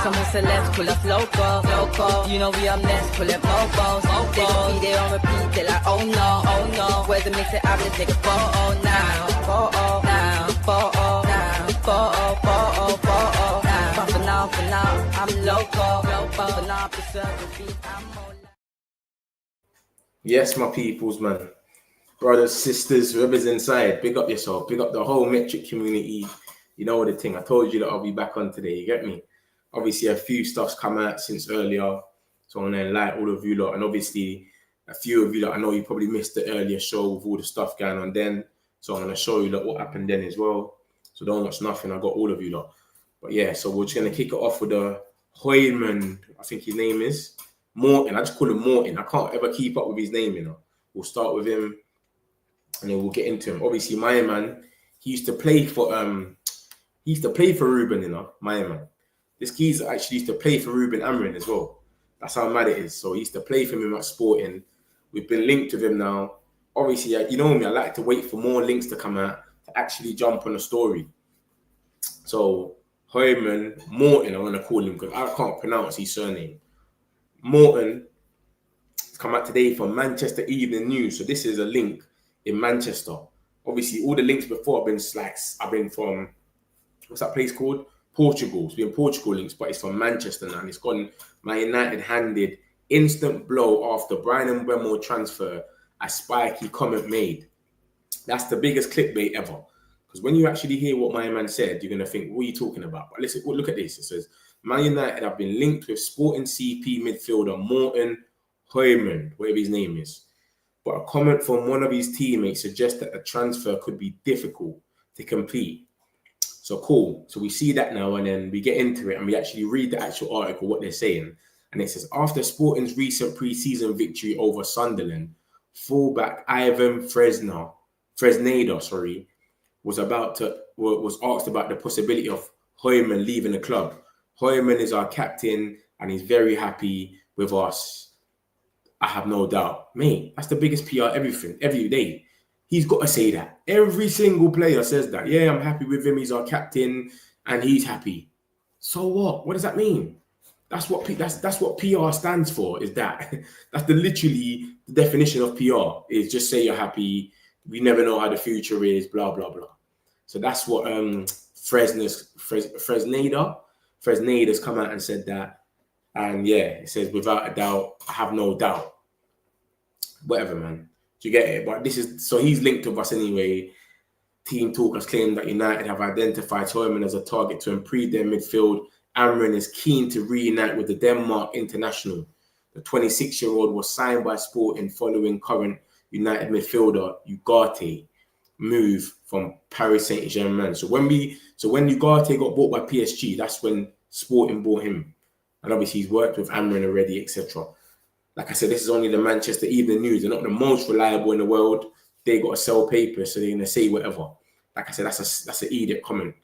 Someone said let's pull up local. You know we up next, pull up mobos. They gon' be there on repeat, they like, oh no. Where's the mix it out, let's take a photo now. But for now, I'm local. For now, preserve the beat, I'm more. Yes, my peoples, man. Brothers, sisters, whoever's inside, big up yourself, big up the whole metric community. You know the thing. I told you that I'll be back on today. You get me? Obviously, a few stuff's come out since earlier. So I'm going to enlighten all of you lot. And obviously, a few of you lot, I know you probably missed the earlier show with all the stuff going on then. So I'm going to show you lot what happened then as well. So don't watch nothing. I got all of you lot. But yeah, so we're just going to kick it off with the Hjulmand, I think his name is. Morten. I just call him Morten. I can't ever keep up with his name, you know. We'll start with him and then we'll get into him. Obviously, my man, he used to play for Ruben, you know, my man. This geezer actually used to play for Ruben Amrin as well. That's how mad it is. So he used to play for him at Sporting. We've been linked with him now. Obviously, you know me, I like to wait for more links to come out to actually jump on a story. So Hjulmand, Morten, I'm going to call him because I can't pronounce his surname. Morten has come out today from Manchester Evening News. So this is a link in Manchester. Obviously, all the links before I've been from, what's that place called? Portugal. It's been Portugal links, but it's from Manchester now. And it's gone, Man United handed instant blow after Brian Mbeumo transfer, a spiky comment made. That's the biggest clickbait ever. Because when you actually hear what my man said, you're going to think, what are you talking about? But listen, look at this. It says, Man United have been linked with Sporting CP midfielder Morten Hjulmand, whatever his name is. But a comment from one of his teammates suggests that the transfer could be difficult to complete. So cool. So we see that now and then we get into it and we actually read the actual article, what they're saying. And it says, after Sporting's recent pre-season victory over Sunderland, fullback Ivan Fresneda, was asked about the possibility of Hjulmand leaving the club. Hjulmand is our captain and he's very happy with us. I have no doubt. Mate, that's the biggest PR every day. He's got to say that. Every single player says that. Yeah, I'm happy with him. He's our captain and he's happy. So what? What does that mean? That's what PR stands for, is that. That's literally the definition of PR, is just say you're happy. We never know how the future is, blah, blah, blah. So that's what Fresneda's come out and said that. And yeah, it says, without a doubt, I have no doubt. Whatever, man. Do you get it? But so he's linked with us anyway. Team Talk has claimed that United have identified Hjulmand as a target to improve their midfield. Amrin is keen to reunite with the Denmark international. The 26-year-old was signed by Sporting following current United midfielder Gyokeres move from Paris Saint-Germain. So when Ugarte got bought by PSG, that's when Sporting bought him. And obviously he's worked with Amrin already, etc. Like I said, this is only the Manchester Evening News. They're not the most reliable in the world. They got to sell paper, so they're going to say whatever. Like I said, that's an idiot comment.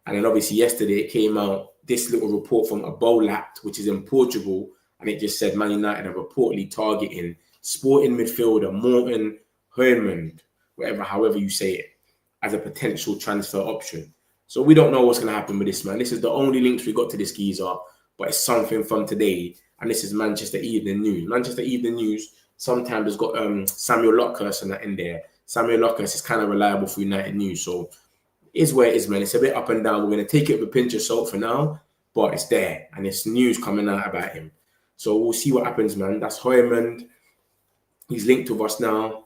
And then obviously yesterday it came out, this little report from a Bolat, which is in Portugal, and it just said Man United are reportedly targeting Sporting midfielder Morten Hjulmand, however you say it, as a potential transfer option. So we don't know what's going to happen with this, man. This is the only links we got to this geezer, but it's something from today. And this is Manchester Evening News. Manchester Evening News sometimes has got Samuel Lockhurst and that in there. Samuel Lockhurst is kind of reliable for United News. So it is where it is, man. It's a bit up and down. We're going to take it with a pinch of salt for now, but it's there. And it's news coming out about him. So we'll see what happens, man. That's Hjulmand. He's linked with us now.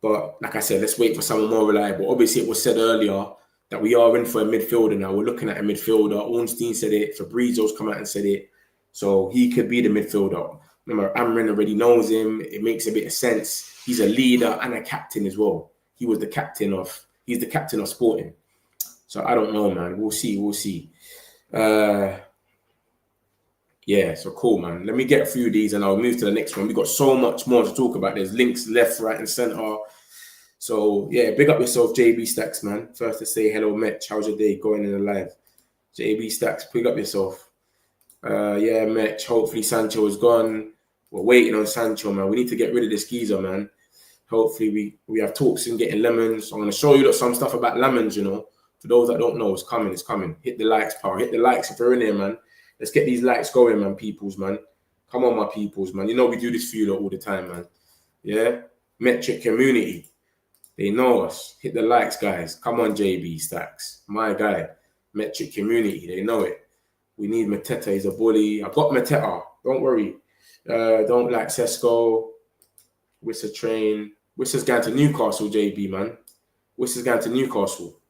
But like I said, let's wait for someone more reliable. Obviously, it was said earlier that we are in for a midfielder now. We're looking at a midfielder. Ornstein said it. Fabrizio's come out and said it. So he could be the midfielder. Remember, Amrin already knows him. It makes a bit of sense. He's a leader and a captain as well. He's the captain of Sporting. So I don't know, man. We'll see. Yeah, so cool, man. Let me get through these and I'll move to the next one. We've got so much more to talk about. There's links left, right, and center. So yeah, big up yourself, JB Stacks, man. First to say hello, Mitch. How's your day going in the live? JB Stacks, big up yourself. Yeah, Mitch. Hopefully Sancho is gone. We're waiting on Sancho, man. We need to get rid of this geezer, man. Hopefully we have talks in getting Lammens. I'm going to show you some stuff about Lammens, you know. For those that don't know, it's coming. Hit the likes, power. Hit the likes if you're in there, man. Let's get these likes going, man, peoples, man. Come on, my peoples, man. You know we do this for you lot all the time, man. Yeah? Metric community. They know us. Hit the likes, guys. Come on, JB Stacks. My guy. Metric community. They know it. We need Mateta. He's a bully. I got Mateta. Don't worry. Don't like Cesco. Whistler train. Whistler's going to Newcastle, JB, man. Whistler's going to Newcastle.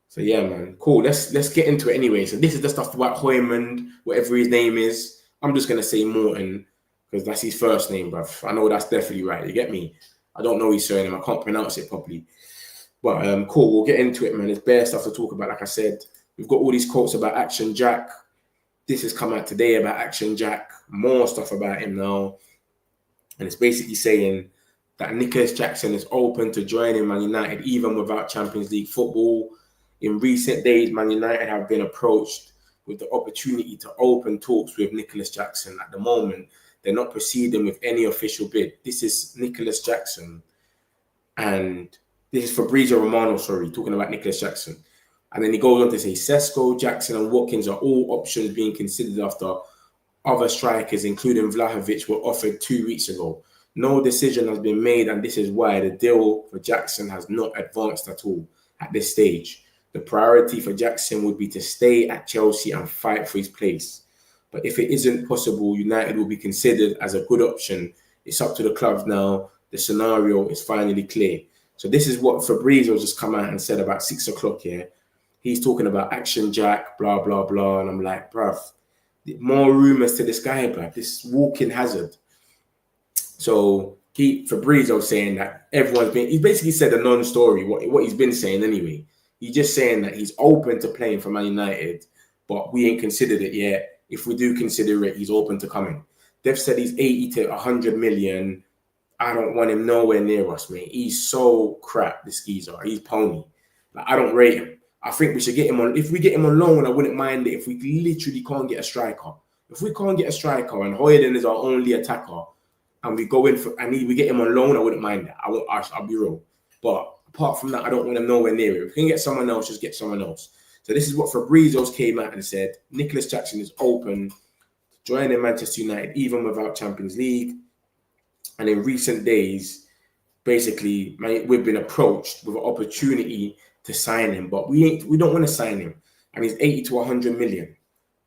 So, yeah, man. Cool. Let's get into it anyway. So, this is the stuff about Hjulmand, whatever his name is. I'm just going to say Morten because that's his first name, bruv. I know that's definitely right. You get me? I don't know his surname. I can't pronounce it properly. But cool, we'll get into it, man. There's bare stuff to talk about. Like I said, we've got all these quotes about Action Jack. This has come out today about Action Jack. More stuff about him now. And it's basically saying that Nicholas Jackson is open to joining Man United even without Champions League football. In recent days, Man United have been approached with the opportunity to open talks with Nicholas Jackson. At the moment, they're not proceeding with any official bid. This is Nicholas Jackson. And this is Fabrizio Romano, talking about Nicholas Jackson. And then he goes on to say, Cesco, Jackson and Watkins are all options being considered after other strikers, including Vlahovic, were offered 2 weeks ago. No decision has been made, and this is why the deal for Jackson has not advanced at all at this stage. The priority for Jackson would be to stay at Chelsea and fight for his place. But if it isn't possible, United will be considered as a good option. It's up to the clubs now. The scenario is finally clear. So this is what Fabrizio just come out and said about 6 o'clock here. He's talking about Action Jack, blah, blah, blah. And I'm like, bruv, more rumours to this guy, bruv. This walking hazard. So Fabrizio saying that he basically said a non-story, what he's been saying anyway. He's just saying that he's open to playing for Man United, but we ain't considered it yet. If we do consider it, he's open to coming. They've said he's 80 to 100 million. I don't want him nowhere near us, mate. He's so crap, this geezer. He's pony. Like, I don't rate him. I think we should get him on. If we get him on loan, I wouldn't mind it if we literally can't get a striker. If we can't get a striker and Hojlund is our only attacker and we go in for we get him on loan, I wouldn't mind that. I'll be real. But apart from that, I don't want him nowhere near it. If we can get someone else, just get someone else. So this is what Fabrizio's came out and said. Nicholas Jackson is open to joining Manchester United even without Champions League. And in recent days, basically, we've been approached with an opportunity to sign him, but we don't want to sign him. And he's 80 to 100 million.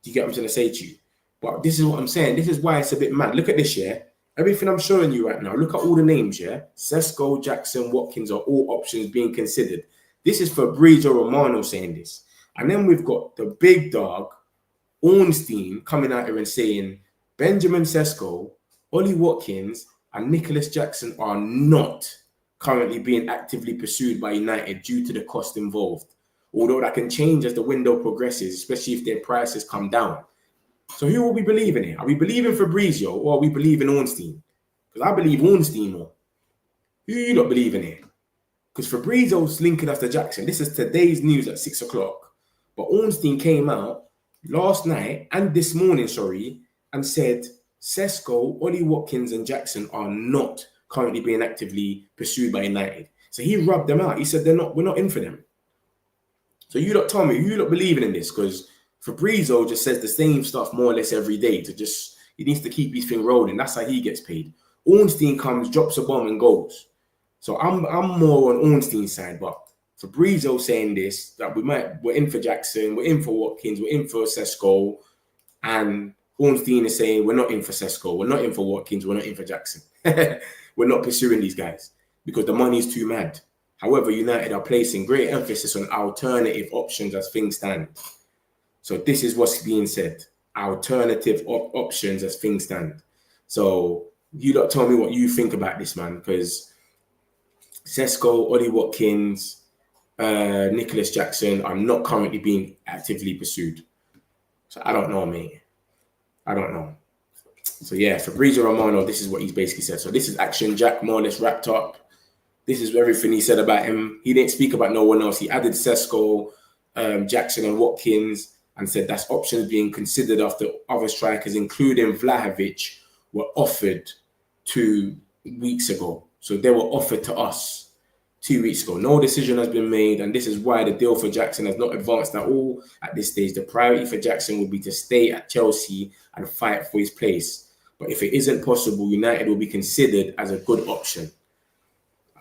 Do you get what I'm trying to say to you? But this is what I'm saying. This is why it's a bit mad. Look at this, yeah? Everything I'm showing you right now, look at all the names, yeah? Cesco, Jackson, Watkins are all options being considered. This is Fabrizio Romano saying this. And then we've got the big dog, Ornstein, coming out here and saying Benjamin Cesco, Ollie Watkins, and Nicholas Jackson are not currently being actively pursued by United due to the cost involved. Although that can change as the window progresses, especially if their prices come down. So who will we believe in here? Are we believing Fabrizio or are we believing Ornstein? Because I believe Ornstein more. Who you not believing here? Because Fabrizio's linking us to Jackson. This is today's news at 6 o'clock. But Ornstein came out last night and this morning, and said Cesco, Ollie Watkins and Jackson are not currently being actively pursued by United. So he rubbed them out. He said we're not in for them. So you lot tell me, you lot believing in this? Because Fabrizio just says the same stuff more or less every day he needs to keep his thing rolling. That's how he gets paid. Ornstein comes, drops a bomb and goes. So I'm more on Ornstein's side, but Fabrizio saying this, that we're in for Jackson, we're in for Watkins, we're in for Cesco, and Ornstein is saying we're not in for Cesco, we're not in for Watkins, we're not in for Jackson. We're not pursuing these guys because the money is too mad. However, United are placing great emphasis on alternative options as things stand. So this is what's being said. Alternative options as things stand. So you lot tell me what you think about this, man, because Cesco, Ollie Watkins, Nicholas Jackson are not currently being actively pursued. So I don't know, mate. I don't know. So yeah, Fabrizio Romano, this is what he's basically said. So this is Action Jack more or less wrapped up. This is everything he said about him. He didn't speak about no one else. He added Cesco, Jackson and Watkins and said that's options being considered after other strikers, including Vlahovic, were offered 2 weeks ago. So they were offered to us 2 weeks ago. No decision has been made, and this is why the deal for Jackson has not advanced at all at this stage. The priority for Jackson would be to stay at Chelsea and fight for his place. But if it isn't possible, United will be considered as a good option.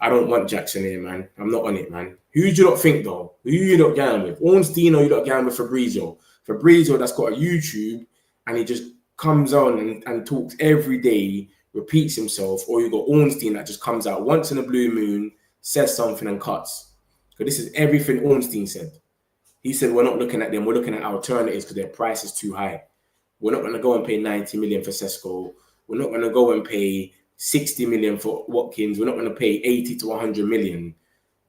I don't want Jackson here, man. I'm not on it, man. Who do you not think, though? Who you not going with? Ornstein or you not going with Fabrizio? Fabrizio that's got a YouTube and he just comes on and talks every day, repeats himself, or you got Ornstein that just comes out once in a blue moon, says something and cuts. So this is everything Ornstein said. He said, we're not looking at them, we're looking at alternatives because their price is too high. We're not going to go and pay 90 million for Cesco. We're not going to go and pay 60 million for Watkins. We're not going to pay 80 to 100 million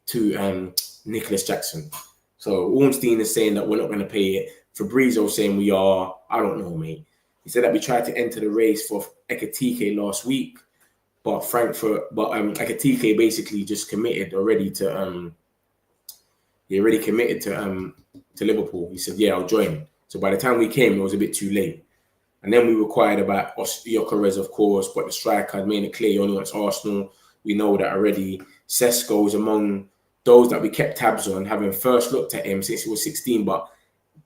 to Nicholas Jackson. So Ornstein is saying that we're not going to pay it. Fabrizio saying we are. I don't know, mate. He said that we tried to enter the race for Ekitike last week, but Ekitike basically just committed already to to Liverpool. He said, yeah, I'll join. So by the time we came, it was a bit too late. And then we required about Gyokeres, of course, but the striker had made it clear he only wants Arsenal. We know that already. Cesco is among those that we kept tabs on, having first looked at him since he was 16, but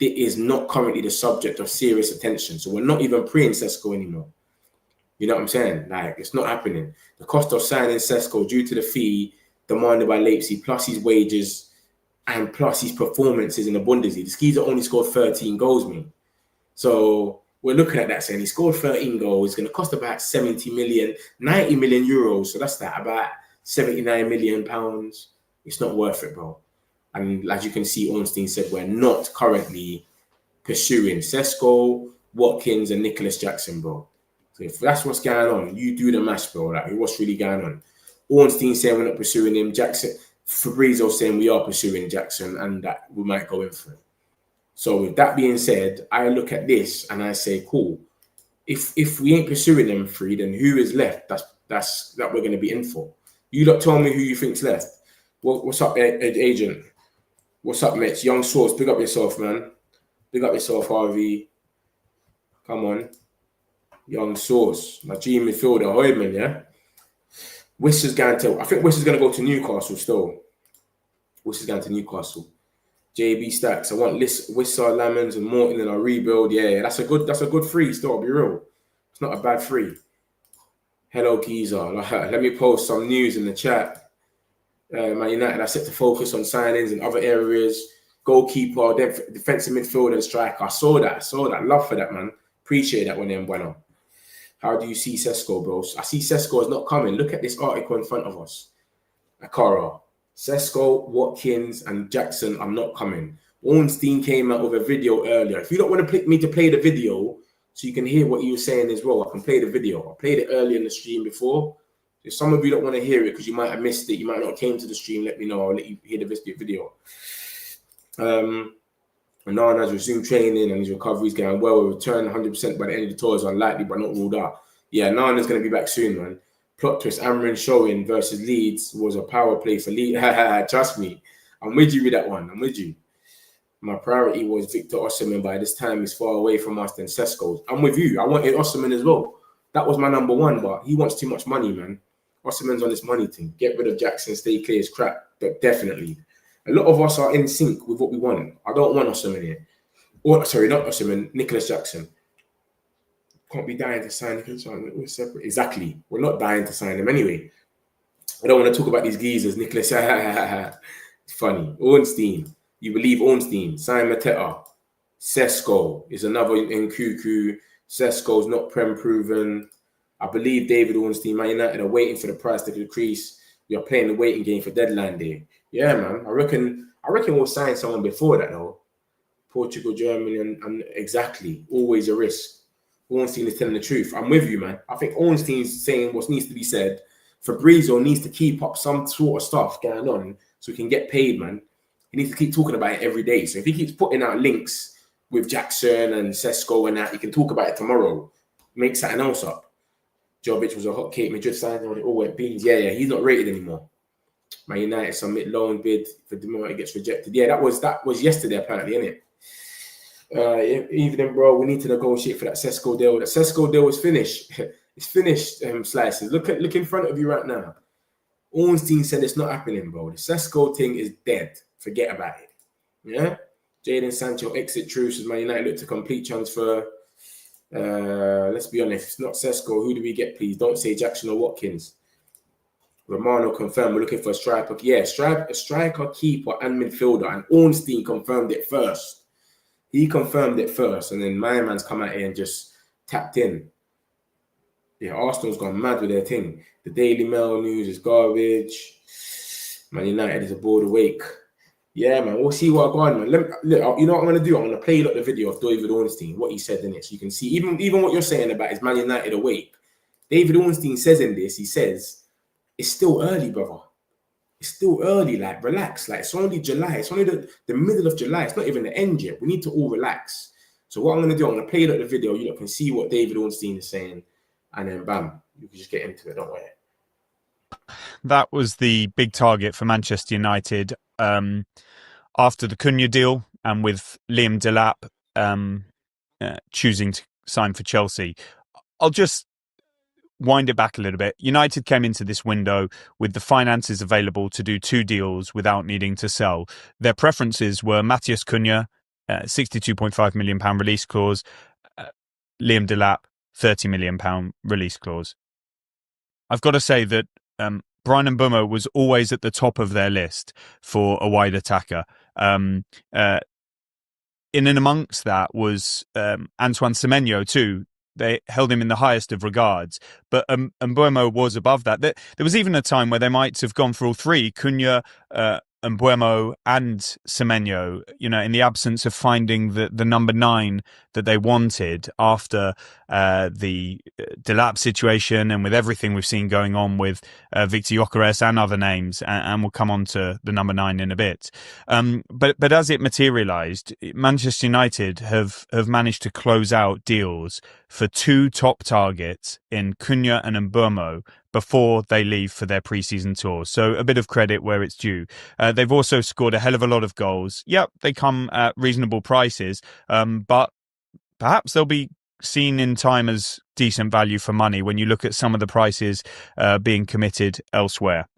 it is not currently the subject of serious attention. So we're not even preying Cesco anymore. You know what I'm saying? Like, it's not happening. The cost of signing Cesco due to the fee demanded by Leipzig, plus his wages and plus his performances in the Bundesliga. The Skeezer only scored 13 goals, man. So we're looking at that saying he scored 13 goals. It's going to cost about 90 million euros. So that's that, about 79 million pounds. It's not worth it, bro. And as you can see, Ornstein said we're not currently pursuing Cesco, Watkins, and Nicholas Jackson, bro. So if that's what's going on, you do the maths, bro. Like, what's really going on? Ornstein saying we're not pursuing him. Fabrizio saying we are pursuing Jackson and that we might go in for it. So with that being said, I look at this and I say, cool. If we ain't pursuing them three, then who is left? That's that we're going to be in for. You lot tell me who you think's left. What's up, agent? What's up, Mitch? Young Source, big up yourself, man. Big up yourself, Harvey. Come on. Young Source. My G midfielder, Hojlund, yeah? Wissa's going to... I think Wissa's going to go to Newcastle still. Wissa's going to Newcastle. JB Stacks. I want Wissa, Lammens, and Morten in our rebuild. Yeah, that's a good free still, I'll be real. It's not a bad free. Hello, Geezer. Let me post some news in the chat. Man United are set to focus on signings in other areas. Goalkeeper, defensive midfielder, and striker. I saw that. Love for that, man. Appreciate that one, bueno. How do you see Cesco, bro? I see Cesco is not coming. Look at this article in front of us. Akara. Cesco, Watkins, and Jackson are not coming. Ornstein came out with a video earlier. If you don't want me to play the video so you can hear what he was saying as well, I can play the video. I played it earlier in the stream before. If some of you don't want to hear it because you might have missed it, you might not have came to the stream, let me know. I'll let you hear the video. Onana has resumed training and his recovery is going well. We'll return 100% by the end of the tour is unlikely, but not ruled out. Yeah, Onana's going to be back soon, man. Plot twist, Amrin showing versus Leeds was a power play for Leeds. Trust me. I'm with you with that one. I'm with you. My priority was Victor Osimhen. By this time, he's far away from us than Cesco. I'm with you. I wanted Osimhen as well. That was my number one, but he wants too much money, man. Osimhen's on this money thing. Get rid of Jackson, stay clear is crap. But definitely. A lot of us are in sync with what we want. I don't want Osimhen here. Or, sorry, not Osimhen, Nicholas Jackson. Can't be dying to sign Nicholas Jackson. We're separate. Exactly. We're not dying to sign him anyway. I don't want to talk about these geezers. Nicholas, it's funny. Ornstein. You believe Ornstein. Sign Mateta. Cesco is another in Cuckoo. Cesco's not PREM proven. I believe David Ornstein, Man United are waiting for the price to decrease. We are playing the waiting game for deadline day. Yeah, man. I reckon we'll sign someone before that, though. Portugal, Germany, and exactly. Always a risk. Ornstein is telling the truth. I'm with you, man. I think Ornstein's saying what needs to be said. Fabrizio needs to keep up some sort of stuff going on so he can get paid, man. He needs to keep talking about it every day. So if he keeps putting out links with Jackson and Cesco and that, he can talk about it tomorrow. Make something else up. Jovic was a hot cake. Madrid signed on it all went beans. Yeah, he's not rated anymore. Man United submit loan bid for the moment it gets rejected. Yeah, that was yesterday apparently, innit? Evening, bro. We need to negotiate for that Cesco deal. That Cesco deal was finished. It's finished. Slices. Look in front of you right now. Ornstein said it's not happening, bro. The Cesco thing is dead. Forget about it. Yeah? Jadon Sancho exit truce as Man United look to complete transfer. Let's be honest, it's not Cesco. Who do we get, please? Don't say Jackson or Watkins. Romano confirmed we're looking for a striker. Yeah, a striker, keeper, and midfielder. And Ornstein confirmed it first. He confirmed it first, and then my man's come out here and just tapped in. Yeah, Arsenal's gone mad with their thing. The Daily Mail news is garbage. Man United is a board awake. Yeah, man, we'll see what I got, man. Look, you know what I'm going to do? I'm going to play you the video of David Ornstein, what he said in it. So you can see, even what you're saying about is Man United awake. David Ornstein says in this, he says, it's still early, brother. It's still early, like, relax. Like, it's only July. It's only the middle of July. It's not even the end yet. We need to all relax. So what I'm going to do, I'm going to play you the video. You lot can see what David Ornstein is saying. And then, bam, you can just get into it. Don't worry. That was the big target for Manchester United after the Cunha deal and with Liam Delap choosing to sign for Chelsea. I'll just wind it back a little bit. United came into this window with the finances available to do 2 deals without needing to sell. Their preferences were Matheus Cunha, £62.5 million release clause, Liam Delap, £30 million release clause. I've got to say that Bryan Mbeumo was always at the top of their list for a wide attacker. In and amongst that was Antoine Semenyo too. They held him in the highest of regards, but Mbeumo was above that. There was even a time where they might have gone for all 3, Cunha, Mbeumo and Semenyo, you know, in the absence of finding the number 9 that they wanted after the Delap situation and with everything we've seen going on with Victor Gyokeres and other names, and we'll come on to the number 9 in a bit. But as it materialised, Manchester United have managed to close out deals for 2 top targets in Cunha and Mbeumo before they leave for their pre-season tour. So a bit of credit where it's due. They've also scored a hell of a lot of goals. Yep, they come at reasonable prices, but perhaps they'll be seen in time as decent value for money when you look at some of the prices being committed elsewhere.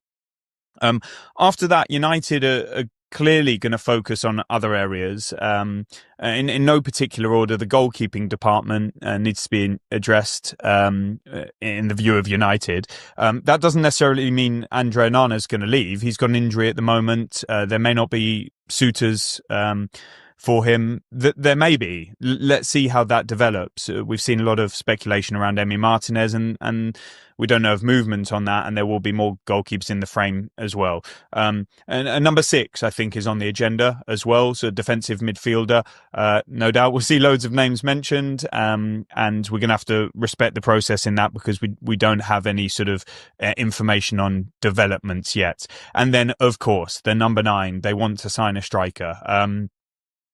After that, United are clearly going to focus on other areas. In no particular order, the goalkeeping department needs to be addressed in the view of United. That doesn't necessarily mean Andre Onana is going to leave. He's got an injury at the moment. There may not be suitors for him. There may be. Let's see how that develops. We've seen a lot of speculation around Emi Martinez, and we don't know of movement on that, and there will be more goalkeepers in the frame as well. And number 6, I think, is on the agenda as well. So defensive midfielder, no doubt we'll see loads of names mentioned, and we're going to have to respect the process in that because we don't have any sort of information on developments yet. And then, of course, the number 9, they want to sign a striker.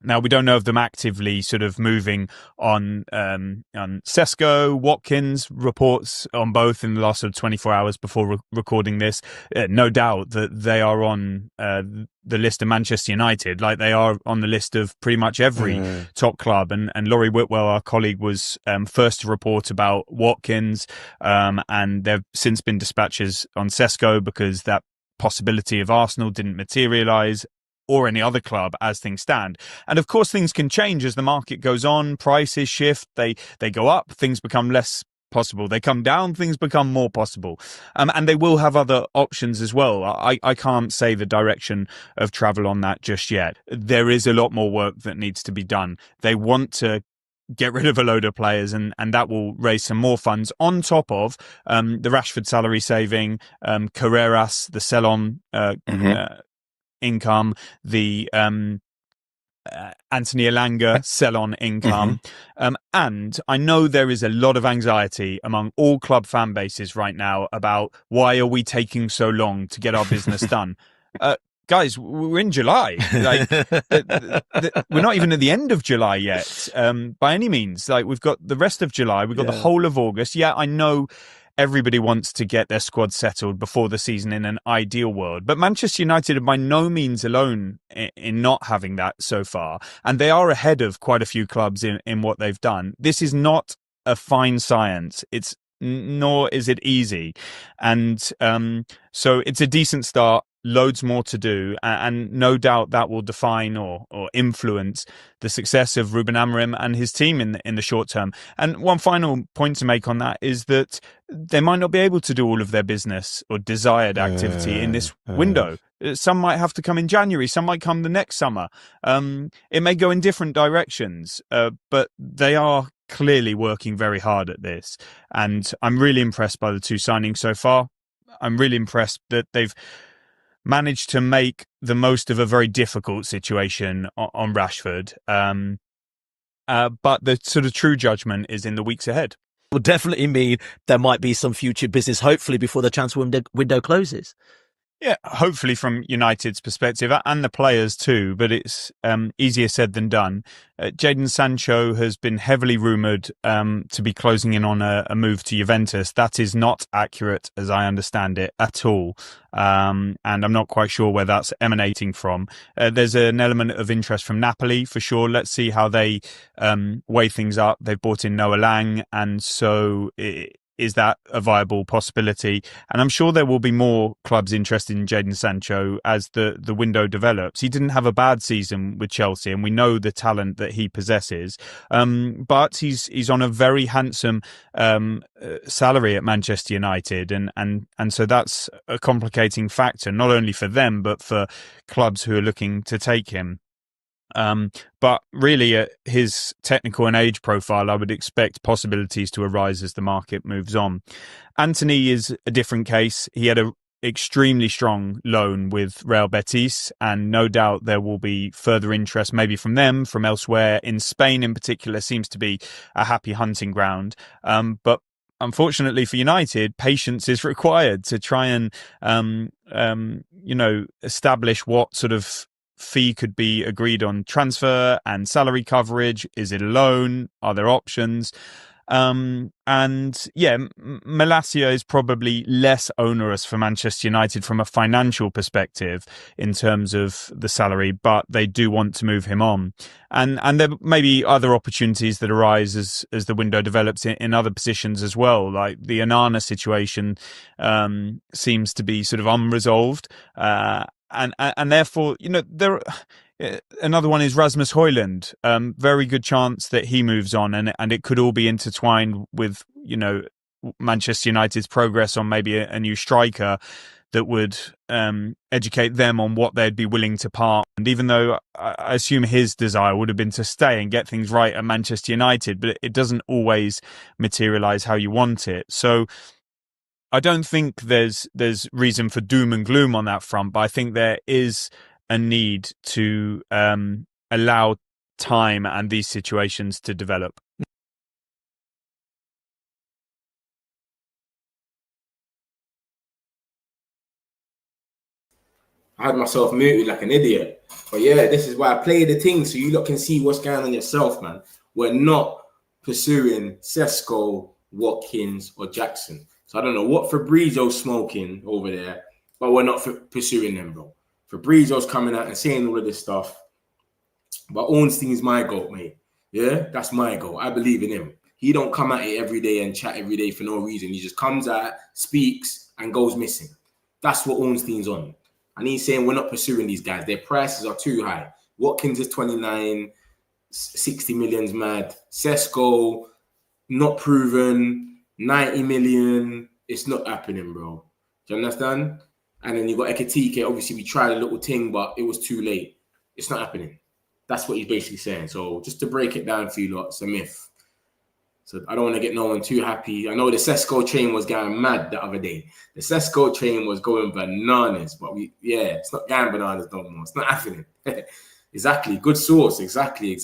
Now, we don't know of them actively sort of moving on Cesco, Watkins, reports on both in the last sort of 24 hours before recording this. No doubt that they are on the list of Manchester United, like they are on the list of pretty much every top club. And Laurie Whitwell, our colleague, was first to report about Watkins, and there have since been dispatches on Cesco because that possibility of Arsenal didn't materialise, or any other club as things stand. And of course, things can change as the market goes on. Prices shift, they go up, things become less possible. They come down, things become more possible. And they will have other options as well. I can't say the direction of travel on that just yet. There is a lot more work that needs to be done. They want to get rid of a load of players, and that will raise some more funds on top of the Rashford salary saving, Carreras, the sell-on income, the Anthony Elanga sell-on income. And I know there is a lot of anxiety among all club fan bases right now about why are we taking so long to get our business done. Guys, we're in July. Like, we're not even at the end of July yet, by any means. Like, we've got the rest of July, we've got the whole of August. Yeah, I know everybody wants to get their squad settled before the season in an ideal world. But Manchester United are by no means alone in not having that so far. And they are ahead of quite a few clubs in what they've done. This is not a fine science. It's nor is it easy. And so it's a decent start. Loads more to do, and no doubt that will define or influence the success of Ruben Amorim and his team in the short term. And one final point to make on that is that they might not be able to do all of their business or desired activity in this window. Some might have to come in January, some might come the next summer. It may go in different directions, but they are clearly working very hard at this. And I'm really impressed by the two signings so far. I'm really impressed that they've managed to make the most of a very difficult situation on Rashford. But the sort of true judgment is in the weeks ahead. Will definitely mean there might be some future business, hopefully, before the transfer window closes. Yeah, hopefully from United's perspective and the players too, but it's easier said than done. Jadon Sancho has been heavily rumoured to be closing in on a move to Juventus. That is not accurate, as I understand it, at all. And I'm not quite sure where that's emanating from. There's an element of interest from Napoli, for sure. Let's see how they weigh things up. They've brought in Noah Lang, and so is that a viable possibility? And I'm sure there will be more clubs interested in Jadon Sancho as the window develops. He didn't have a bad season with Chelsea, and we know the talent that he possesses. But he's on a very handsome salary at Manchester United, and so that's a complicating factor, not only for them but for clubs who are looking to take him. But really, at his technical and age profile, I would expect possibilities to arise as the market moves on. Anthony is a different case. He had an extremely strong loan with Real Betis, and no doubt there will be further interest, maybe from them, from elsewhere. In Spain in particular seems to be a happy hunting ground. But unfortunately for United, patience is required to try and establish what sort of fee could be agreed on transfer and salary coverage. Is it a loan? Are there options? And yeah, Malacia is probably less onerous for Manchester United from a financial perspective in terms of the salary, but they do want to move him on. And there may be other opportunities that arise as the window develops in other positions as well. Like the Onana situation seems to be sort of unresolved. And therefore, another one is Rasmus Hojlund. Very good chance that he moves on, and it could all be intertwined with, Manchester United's progress on maybe a new striker that would educate them on what they'd be willing to part. And even though I assume his desire would have been to stay and get things right at Manchester United, but it doesn't always materialise how you want it. So I don't think there's reason for doom and gloom on that front, but I think there is a need to allow time and these situations to develop. I had myself muted like an idiot. But yeah, this is why I play the thing so you lot can see what's going on yourself, man. We're not pursuing Cesco, Watkins, or Jackson. So I don't know what Fabrizio's smoking over there, but we're not pursuing them, bro. Fabrizio's coming out and saying all of this stuff. But Ornstein's my goat, mate. Yeah, that's my goat. I believe in him. He don't come at it every day and chat every day for no reason. He just comes out, speaks, and goes missing. That's what Ornstein's on. And he's saying we're not pursuing these guys. Their prices are too high. Watkins is 29, 60 million's mad. Cesco, not proven. 90 million, it's not happening, bro. Do you understand? And then you got Ekitike. Obviously, we tried a little thing, but it was too late. It's not happening. That's what he's basically saying. So just to break it down for you lot, it's a myth. So I don't want to get no one too happy. I know the Cesco train was going mad the other day. The Cesco train was going bananas, but it's not going bananas no more. It's not happening. Exactly. Good source. Exactly.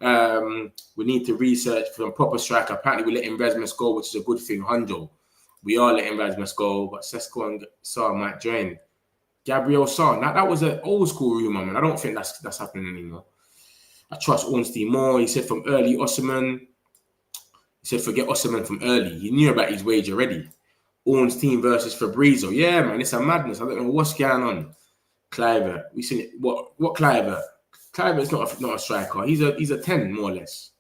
We need to research for a proper striker. Apparently, we're letting Rasmus go, which is a good thing. Hundo. We are letting Rasmus go, but Cesco and Sarr might join. Gabriel Sarr. Now, that was an old school rumor, man. I don't think that's happening anymore. I trust Ornstein more. He said from early Osimhen. He said forget Osimhen from early. He knew about his wage already. Ornstein versus Fabrizio. Yeah, man, it's a madness. I don't know what's going on. Kluivert. We seen it. What Kluivert? Kluivert's not a striker. He's a 10, more or less.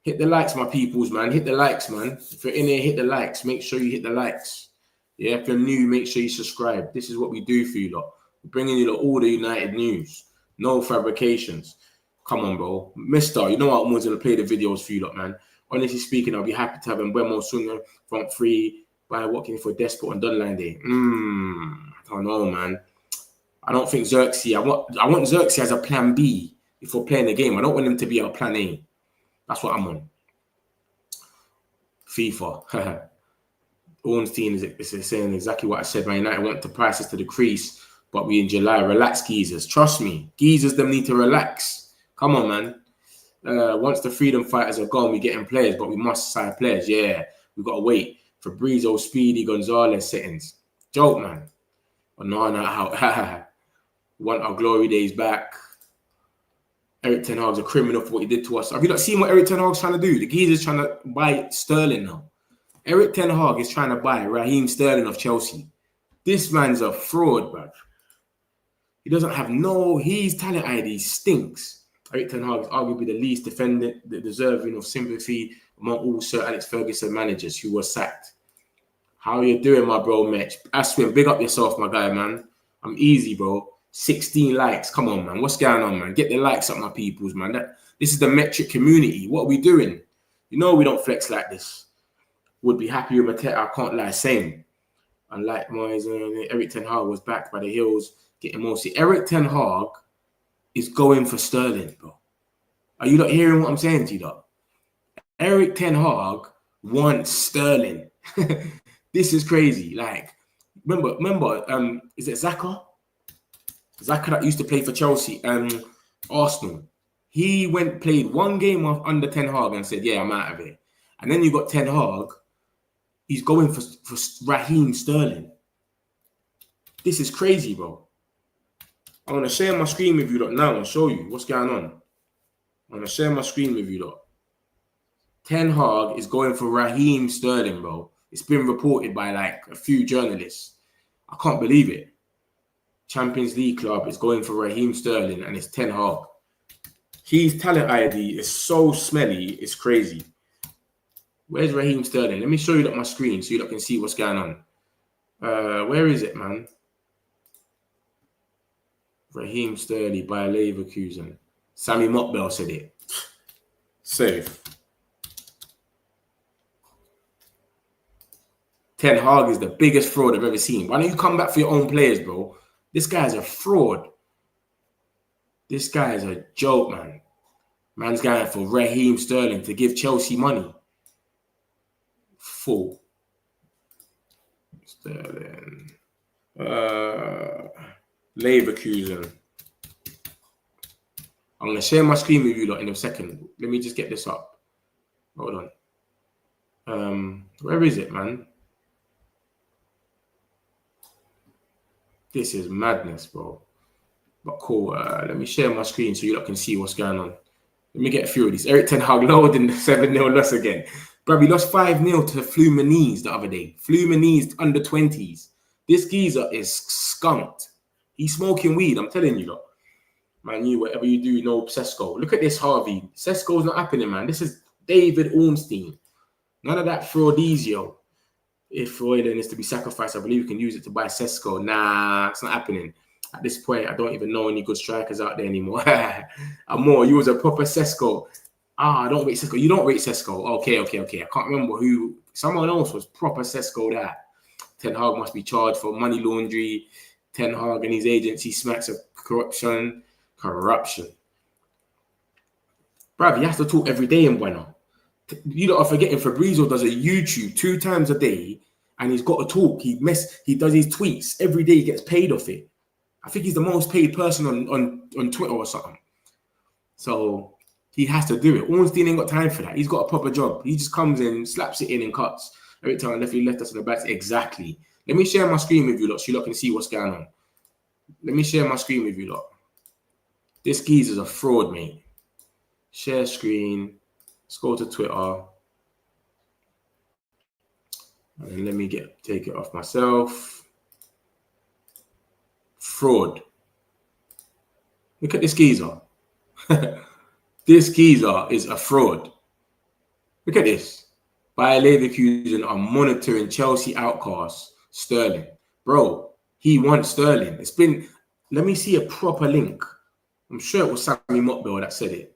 Hit the likes, my peoples, man. Hit the likes, man. If you're in here, hit the likes. Make sure you hit the likes. Yeah, if you're new, make sure you subscribe. This is what we do for you lot. We're bringing you all the United news. No fabrications. Come on, bro. Mister, you know what? I'm always going to play the videos for you lot, man. Honestly speaking, I'll be happy to have Mbemo Sunga front three by Watkins for Despot on Dunline Day. I don't know, man. I don't think Xerxes. I want Xerxes as a plan B before playing the game. I don't want him to be our plan A. That's what I'm on. FIFA. Ornstein is saying exactly what I said. Man United want the prices to decrease, but we in July. Relax, geezers. Trust me. Geezers, them need to relax. Come on, man. Once the freedom fighters are gone, we getting players, but we must sign players. Yeah, we got to wait. Fabrizio, Speedy, Gonzalez settings. Joke, man. Onana out. Want our glory days back. Eric Ten Hag's a criminal for what he did to us. Have you not seen what Eric Ten Hag's trying to do? The geezer's trying to buy Sterling now. Eric Ten Hag is trying to buy Raheem Sterling of Chelsea. This man's a fraud, bruv. He doesn't have his talent ID stinks. Eric Ten Hag is arguably the least deserving of sympathy among all Sir Alex Ferguson managers who were sacked. How you doing, my bro, Mitch? Aswin, big up yourself, my guy, man. I'm easy, bro. 16 likes. Come on, man. What's going on, man? Get the likes up, my peoples, man. This is the metric community. What are we doing? You know we don't flex like this. Would be happy with Mateta. I can't lie. Same. Unlike Moyes, Eric Ten Hag was backed by the Hills, getting more. See, Eric Ten Hag is going for Sterling, bro. Are you not hearing what I'm saying to you, though? Eric Ten Hag wants Sterling. This is crazy. Like, remember, is it Xhaka? Xhaka that used to play for Chelsea, Arsenal. He played one game under Ten Hag and said, yeah, I'm out of it. And then you got Ten Hag. He's going for Raheem Sterling. This is crazy, bro. I want to share my screen with you lot now and show you what's going on. I want to share my screen with you lot. Ten Hag is going for Raheem Sterling, bro. It's been reported by like a few journalists. I can't believe it. Champions League club is going for Raheem Sterling and it's Ten Hag. His talent ID is so smelly, it's crazy. Where's Raheem Sterling? Let me show you my screen so you can see what's going on. Where is it, man? Raheem Sterling by Leverkusen. Sammy Mockbell said it. Safe. Ten Hag is the biggest fraud I've ever seen. Why don't you come back for your own players, bro? This guy's a fraud. This guy is a joke, man. Man's going for Raheem Sterling to give Chelsea money. Fool. Sterling. Leverkusen. I'm going to share my screen with you lot in a second. Let me just get this up. Hold on. Where is it, man? This is madness, bro. But cool. Let me share my screen so you lot can see what's going on. Let me get a few of these. Eric Ten Hag lowered in the 7-0 loss again. Bro, he lost 5-0 to Fluminense the other day. Fluminense under 20s. This geezer is skunked. He's smoking weed, I'm telling you, lot. Man, whatever you do, no Cesco. Look at this, Harvey. Cesco's not happening, man. This is David Ornstein. None of that fraudizio. If Hojlund is to be sacrificed, I believe we can use it to buy Cesco. Nah, it's not happening. At this point, I don't even know any good strikers out there anymore. Amor, you was a proper Cesco. I don't rate Cesco. You don't rate Cesco. Okay. I can't remember who. Someone else was proper Cesco there. Ten Hag must be charged for money laundry. Ten Hag and his agency smacks of corruption. Bruv, you have to talk every day in Bueno. You lot are forgetting Fabrizio does a YouTube 2 times a day and he's got to talk. He does his tweets. Every day he gets paid off it. I think he's the most paid person on Twitter or something. So he has to do it. Ornstein ain't got time for that. He's got a proper job. He just comes in, slaps it in and cuts. Every time left us on the back. Exactly. Let me share my screen with you lot so you lot can see what's going on. Let me share my screen with you lot. This geezer's a fraud, mate. Share screen. Let's go to Twitter. And let me take it off myself. Fraud. Look at this geezer. This geezer is a fraud. Look at this. Bayer Leverkusen are monitoring Chelsea outcast Sterling. Bro, he wants Sterling. It's been, let me see a proper link. I'm sure it was Sammy Motbell that said it.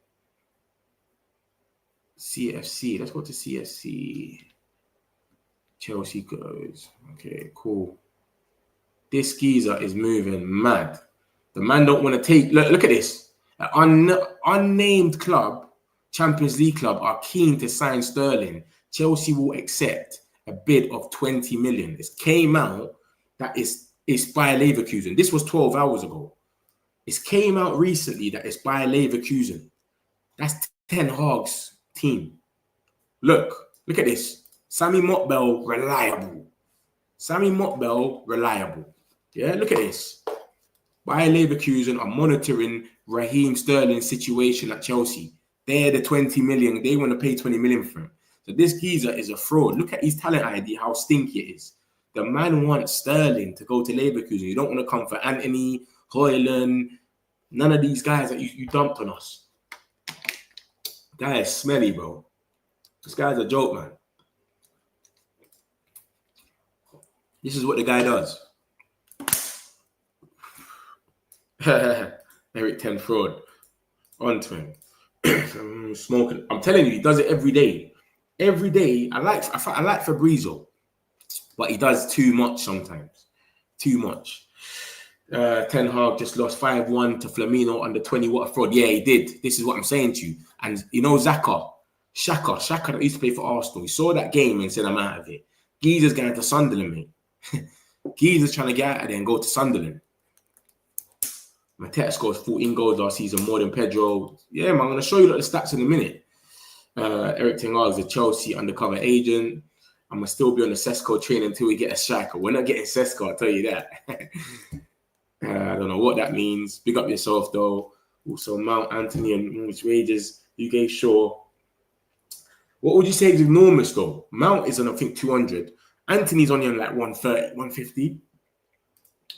CFC. Let's go to CFC. Chelsea goes. Okay, cool. This geezer is moving mad. The man don't want to take... Look at this. An unnamed club, Champions League club, are keen to sign Sterling. Chelsea will accept a bid of 20 million. It came out that it's by Leverkusen. This was 12 hours ago. It came out recently that it's by Leverkusen. That's Ten Hag's team. Look at this. Sammy Motbell, reliable. Sammy Motbell, reliable. Yeah, look at this. Bayer Leverkusen are monitoring Raheem Sterling's situation at Chelsea. They're the 20 million. They want to pay 20 million for him. So this geezer is a fraud. Look at his talent ID, how stinky it is. The man wants Sterling to go to Leverkusen. You don't want to come for Anthony, Hojlund, none of these guys that you dumped on us. Guy is smelly, bro. This guy's a joke, man. This is what the guy does. Eric Ten fraud. On to him. Smoking. I'm telling you, he does it every day. Every day. I like Fabrizio, but he does too much sometimes. Too much. Ten Hag just lost 5-1 to Flamino under 20. What a fraud. Yeah, he did. This is what I'm saying to you. And you know Xhaka that used to play for Arsenal. He saw that game and said, I'm out of it. Geezer's going to Sunderland, mate. Geezer's trying to get out of there and go to Sunderland. Mateta scores 14 goals last season, more than Pedro. Yeah, man, I'm going to show you the stats in a minute. Eric Ten Hag is a Chelsea undercover agent. I'm going to still be on the Cesco train until we get a striker. We're not getting Cesco, I'll tell you that. I don't know what that means. Big up yourself, though. Also, Mount Anthony and which wages you gave Shaw. What would you say is enormous, though? Mount is on, I think, 200. Anthony's only on like 130, 150.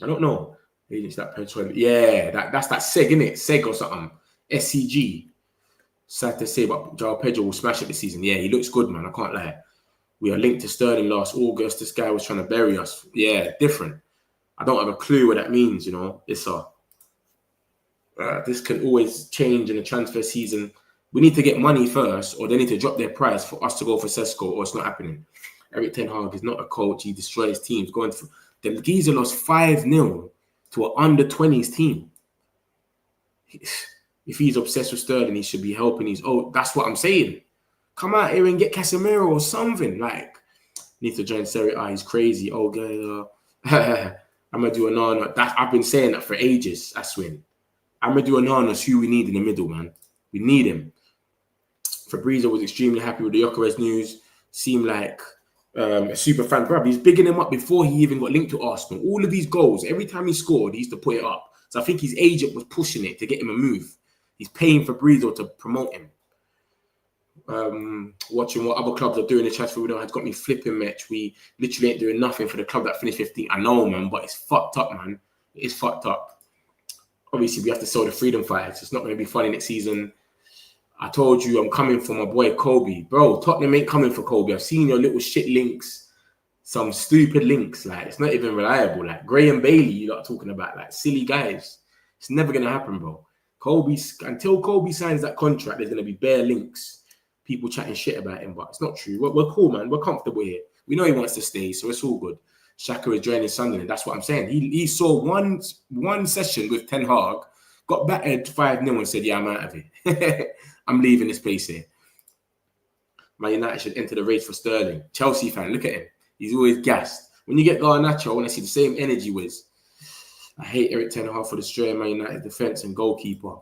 I don't know. Agents that Pedro. Yeah, that's that Seg, innit? Seg or something. SCG. Sad to say, but João Pedro will smash it this season. Yeah, he looks good, man. I can't lie. We are linked to Sterling last August. This guy was trying to bury us. Yeah, different. I don't have a clue what that means, you know. It's this can always change in the transfer season. We need to get money first, or they need to drop their price for us to go for Cesco, or it's not happening. Eric Ten Hag is not a coach. He destroys teams. The geezer lost 5-0 to an under-20s team. If he's obsessed with Sterling, he should be helping his... Oh, that's what I'm saying. Come out here and get Casemiro or something. Like, need to join Serie A. He's crazy. Oh, God. I'm going to do Onana. I've been saying that for ages, Aswin. I'm going to do Onana's who we need in the middle, man. We need him. Fabrizio was extremely happy with the Gyokeres news. Seemed like a super fan. Bro, he's bigging him up before he even got linked to Arsenal. All of these goals, every time he scored, he used to put it up. So I think his agent was pushing it to get him a move. He's paying Fabrizio to promote him. Watching what other clubs are doing in the transfer window has got me flipping, Mitch. We literally ain't doing nothing for the club that finished 15th. I know, man, but it's fucked up, man. It is fucked up. Obviously, we have to sell the freedom fighters. It's not going to be funny next season. I told you I'm coming for my boy Kobe. Bro, Tottenham ain't coming for Kobe. I've seen your little shit links. Some stupid links. Like, it's not even reliable. Like, Graham Bailey, you lot talking about. Like, silly guys. It's never going to happen, bro. Until Kobe signs that contract, there's going to be bare links. People chatting shit about him, but it's not true. We're cool, man. We're comfortable here. We know he wants to stay, so it's all good. Xhaka is joining Sunderland. That's what I'm saying. He saw one session with Ten Hag, got battered 5-0 and said, yeah, I'm out of it. I'm leaving this place here. Man United should enter the race for Sterling. Chelsea fan, look at him. He's always gassed. When you get Garnacho, I want to see the same energy with. I hate Eric Ten Hag for destroying Man United defense and goalkeeper.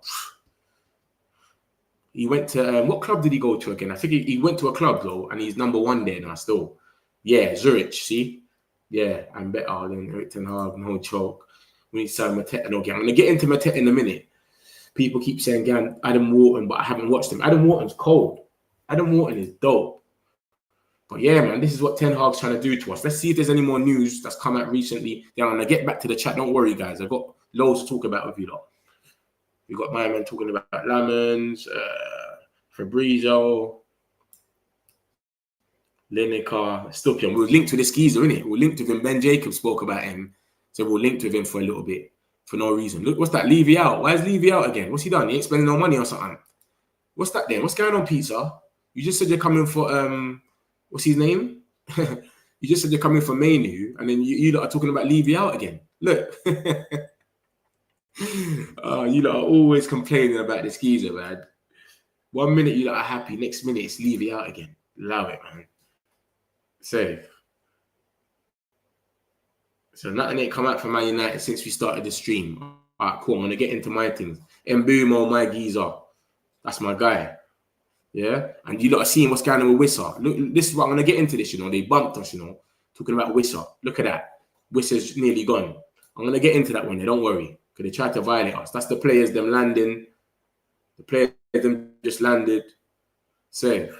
He went to, what club did he go to again? I think he went to a club, though, and he's number 1 there now still. Yeah, Zurich, see? Yeah, I'm better than Eric Ten Hag, no joke. We need to sign Mateta again. I'm going to get into Mateta in a minute. People keep saying, Adam Wharton, but I haven't watched him. Adam Wharton's cold. Adam Wharton is dope. But yeah, man, this is what Ten Hag's trying to do to us. Let's see if there's any more news that's come out recently. Then I'm going to get back to the chat. Don't worry, guys. I've got loads to talk about with you lot. We got my man talking about Lammens, Fabrizio. Lineker, Stupian. We were linked to this geezer, innit? We were linked with him. Ben Jacobs spoke about him. So we were linked with him for a little bit for no reason. Look, what's that? Levy out. Why is Levy out again? What's he done? He ain't spending no money or something. What's that then? What's going on, Pizza? You just said you're coming for what's his name? You just said you're coming for Mainu, and then you lot are talking about Levy out again. Look. You lot are always complaining about this geezer, man. 1 minute you lot are happy, next minute it's Levy out again. Love it, man. So nothing ain't come out from Man United since we started the stream. All right, cool. I'm gonna get into my things. Mbumo, my geezer. That's my guy. Yeah, and you lot are seeing what's going on with Wissa. Look, this is what I'm gonna get into. This, they bumped us. Talking about Wissa. Look at that. Wissa's nearly gone. I'm gonna get into that one. Don't worry, because they tried to violate us. That's the players them landing. The players them just landed. Save.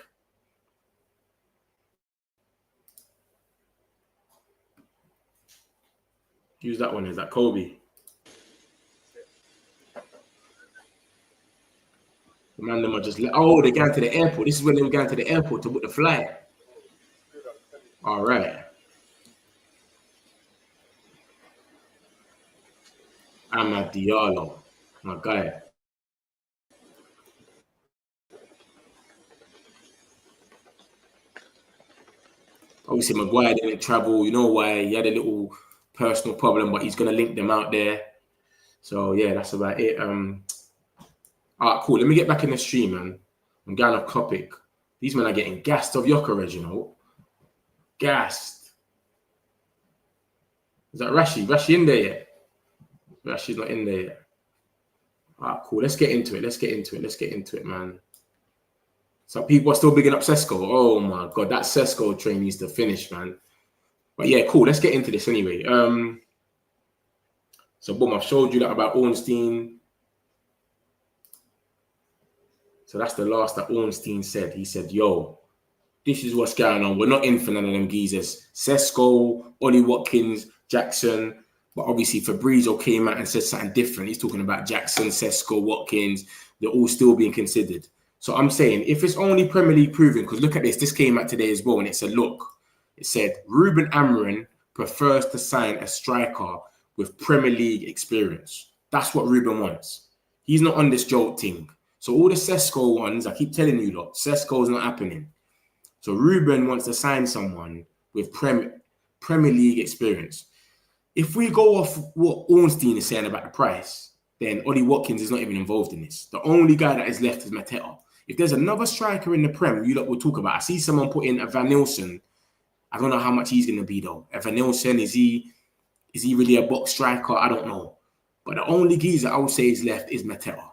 Who's that one? Is that Kobe? The man them are just they're going to the airport. This is when they were going to the airport to book the flight. All right. Amad Diallo, my guy. Obviously, Maguire didn't travel. You know why? He had a little personal problem, but he's going to link them out there. So, yeah, that's about it. All right, cool. Let me get back in the stream, man. I'm going off topic. These men are getting gassed of Gyokeres, Gassed. Is that Rashi? Rashi in there yet? Rashi's not in there yet. All right, cool. Let's get into it, man. So people are still bigging up Cesco. Oh, my God. That Cesco train needs to finish, man. But, yeah, cool. Let's get into this anyway. So, boom, I've showed you that about Ornstein. So that's the last that Ornstein said. He said, yo, this is what's going on. We're not in for none of them geezers. Cesco, Ollie Watkins, Jackson. But obviously Fabrizio came out and said something different. He's talking about Jackson, Cesco, Watkins. They're all still being considered. So I'm saying if it's only Premier League proven, because look at this. This came out today as well. And it said, look, it said Ruben Amorim prefers to sign a striker with Premier League experience. That's what Ruben wants. He's not on this joke thing. So all the Cesco ones, I keep telling you, lot, Cesco's not happening. So Ruben wants to sign someone with Premier League experience. If we go off what Ornstein is saying about the price, then Ollie Watkins is not even involved in this. The only guy that is left is Mateta. If there's another striker in the Prem, you lot will talk about. I see someone put in a Van Nielsen. I don't know how much he's going to be though. A Van Nielsen, is he really a box striker? I don't know. But the only geezer I would say is left is Mateta.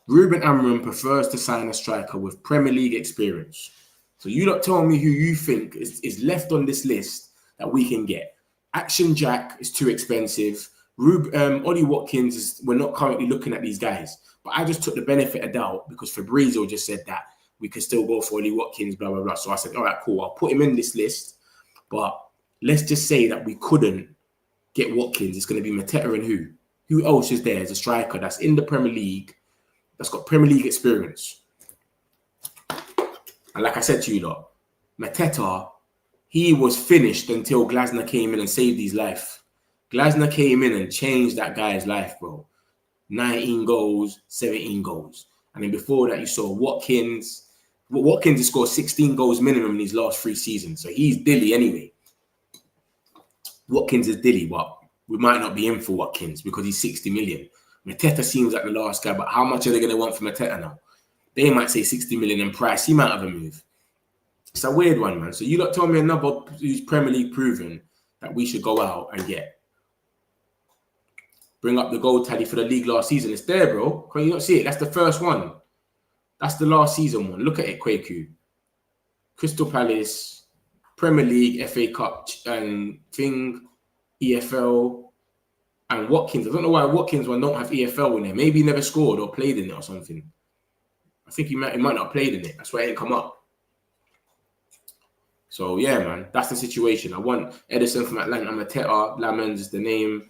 Ruben Amorim prefers to sign a striker with Premier League experience. So you lot tell me who you think is left on this list that we can get. Action Jack is too expensive. Ollie Watkins, we're not currently looking at these guys. But I just took the benefit of doubt because Fabrizio just said that we could still go for Ollie Watkins, blah, blah, blah. So I said, all right, cool. I'll put him in this list. But let's just say that we couldn't get Watkins. It's going to be Mateta and who? Who else is there as a striker that's in the Premier League, that's got Premier League experience? And like I said to you lot, Mateta, he was finished until Glasner came in and saved his life. Glasner came in and changed that guy's life, bro. 19 goals, 17 goals. And then before that, you saw Watkins. Watkins has scored 16 goals minimum in his last 3 seasons. So he's dilly anyway. Watkins is dilly, but we might not be in for Watkins because he's 60 million. Mateta seems like the last guy, but how much are they going to want for Mateta now? They might say 60 million in price. He might have a move. It's a weird one, man. So you lot tell me another who's Premier League proven that we should go out and get. Bring up the goal tally for the league last season. It's there, bro. Can you not see it? That's the first one. That's the last season one. Look at it, Kwaku. Crystal Palace, Premier League, FA Cup, and EFL, and Watkins. I don't know why Watkins one don't have EFL in there. Maybe he never scored or played in it or something. I think he might not have played in it. That's why it didn't come up. So, yeah, man, that's the situation. I want Edison from Atlanta. Mateta, Lammens is the name.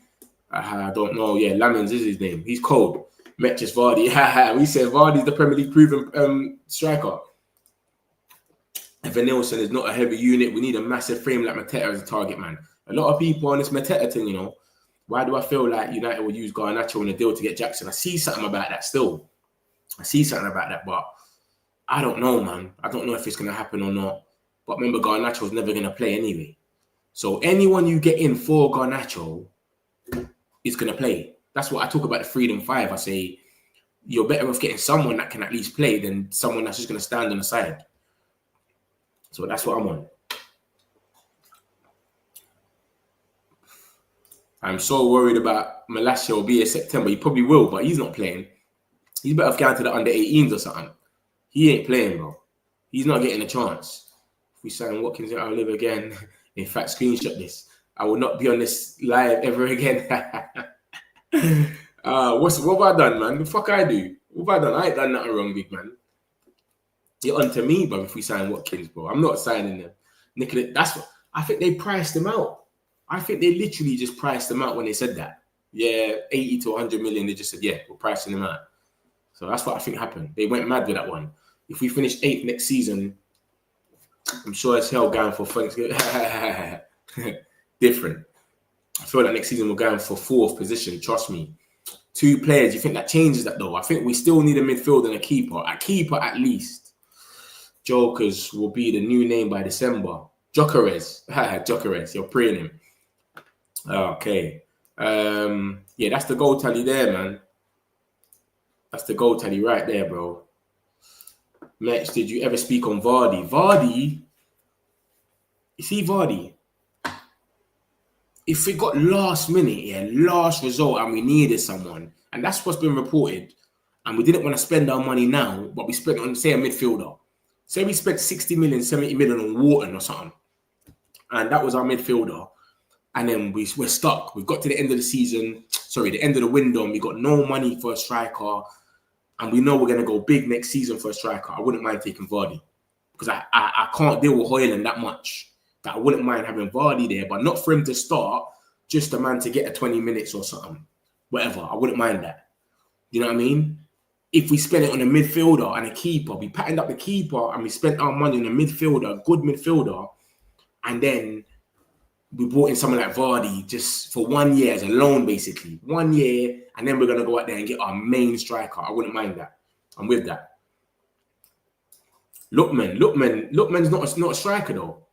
I don't know. Yeah, Lammens is his name. He's cold. Metchis Vardy. We said Vardy's the Premier League proven striker. Evan Nielsen is not a heavy unit. We need a massive frame like Mateta as a target man. A lot of people on this Mateta thing, you know, why do I feel like United will use Garnacho in a deal to get Jackson? I see something about that still. I see something about that, but I don't know, man. I don't know if it's going to happen or not. But remember, Garnacho is never going to play anyway. So anyone you get in for Garnacho is going to play. That's what I talk about the Freedom 5. I say you're better off getting someone that can at least play than someone that's just going to stand on the side. So that's what I'm on. I'm so worried about Malacia will be in September. He probably will, but he's not playing. He's better off going to the under-18s or something. He ain't playing, bro. He's not getting a chance. If we sign Watkins, I'll live again. In fact, screenshot this. I will not be on this live ever again. What have I done, man? The fuck I do? What have I done? I ain't done nothing wrong, big man. You're on to me, bro, if we sign Watkins, bro. I'm not signing them. Nicola, that's what I think they priced them out. I think they literally just priced them out when they said that. Yeah, 80 to 100 million. They just said, yeah, we're pricing them out. So that's what I think happened. They went mad with that one. If we finish 8th next season, I'm sure as hell going for Thanksgiving. Different. I feel like next season we're going for 4th position. Trust me. 2 players. You think that changes that though? I think we still need a midfielder and a keeper. A keeper at least. Jokers will be the new name by December. Gyokeres. Gyokeres. You're praying him. Okay. Yeah, that's the goal tally there, man. That's the goal tally right there, bro. Mitch, did you ever speak on Vardy? Vardy? You see Vardy? If we got last minute, yeah, last result, and we needed someone, and that's what's been reported, and we didn't want to spend our money now, but we spent on, say, a midfielder. Say we spent 60 million, 70 million on Wharton or something, and that was our midfielder. And then we're stuck. We've got to the end of the season, the end of the window, and we got no money for a striker. And we know we're going to go big next season for a striker. I wouldn't mind taking Vardy. Because I can't deal with Hojlund that much. That I wouldn't mind having Vardy there, but not for him to start, just a man to get a 20 minutes or something. Whatever. I wouldn't mind that. You know what I mean? If we spend it on a midfielder and a keeper, we patterned up the keeper and we spent our money on a midfielder, a good midfielder, and then we brought in someone like Vardy just for 1 year as a loan, basically. 1 year, and then we're going to go out there and get our main striker. I wouldn't mind that. I'm with that. Lookman's not a striker, though.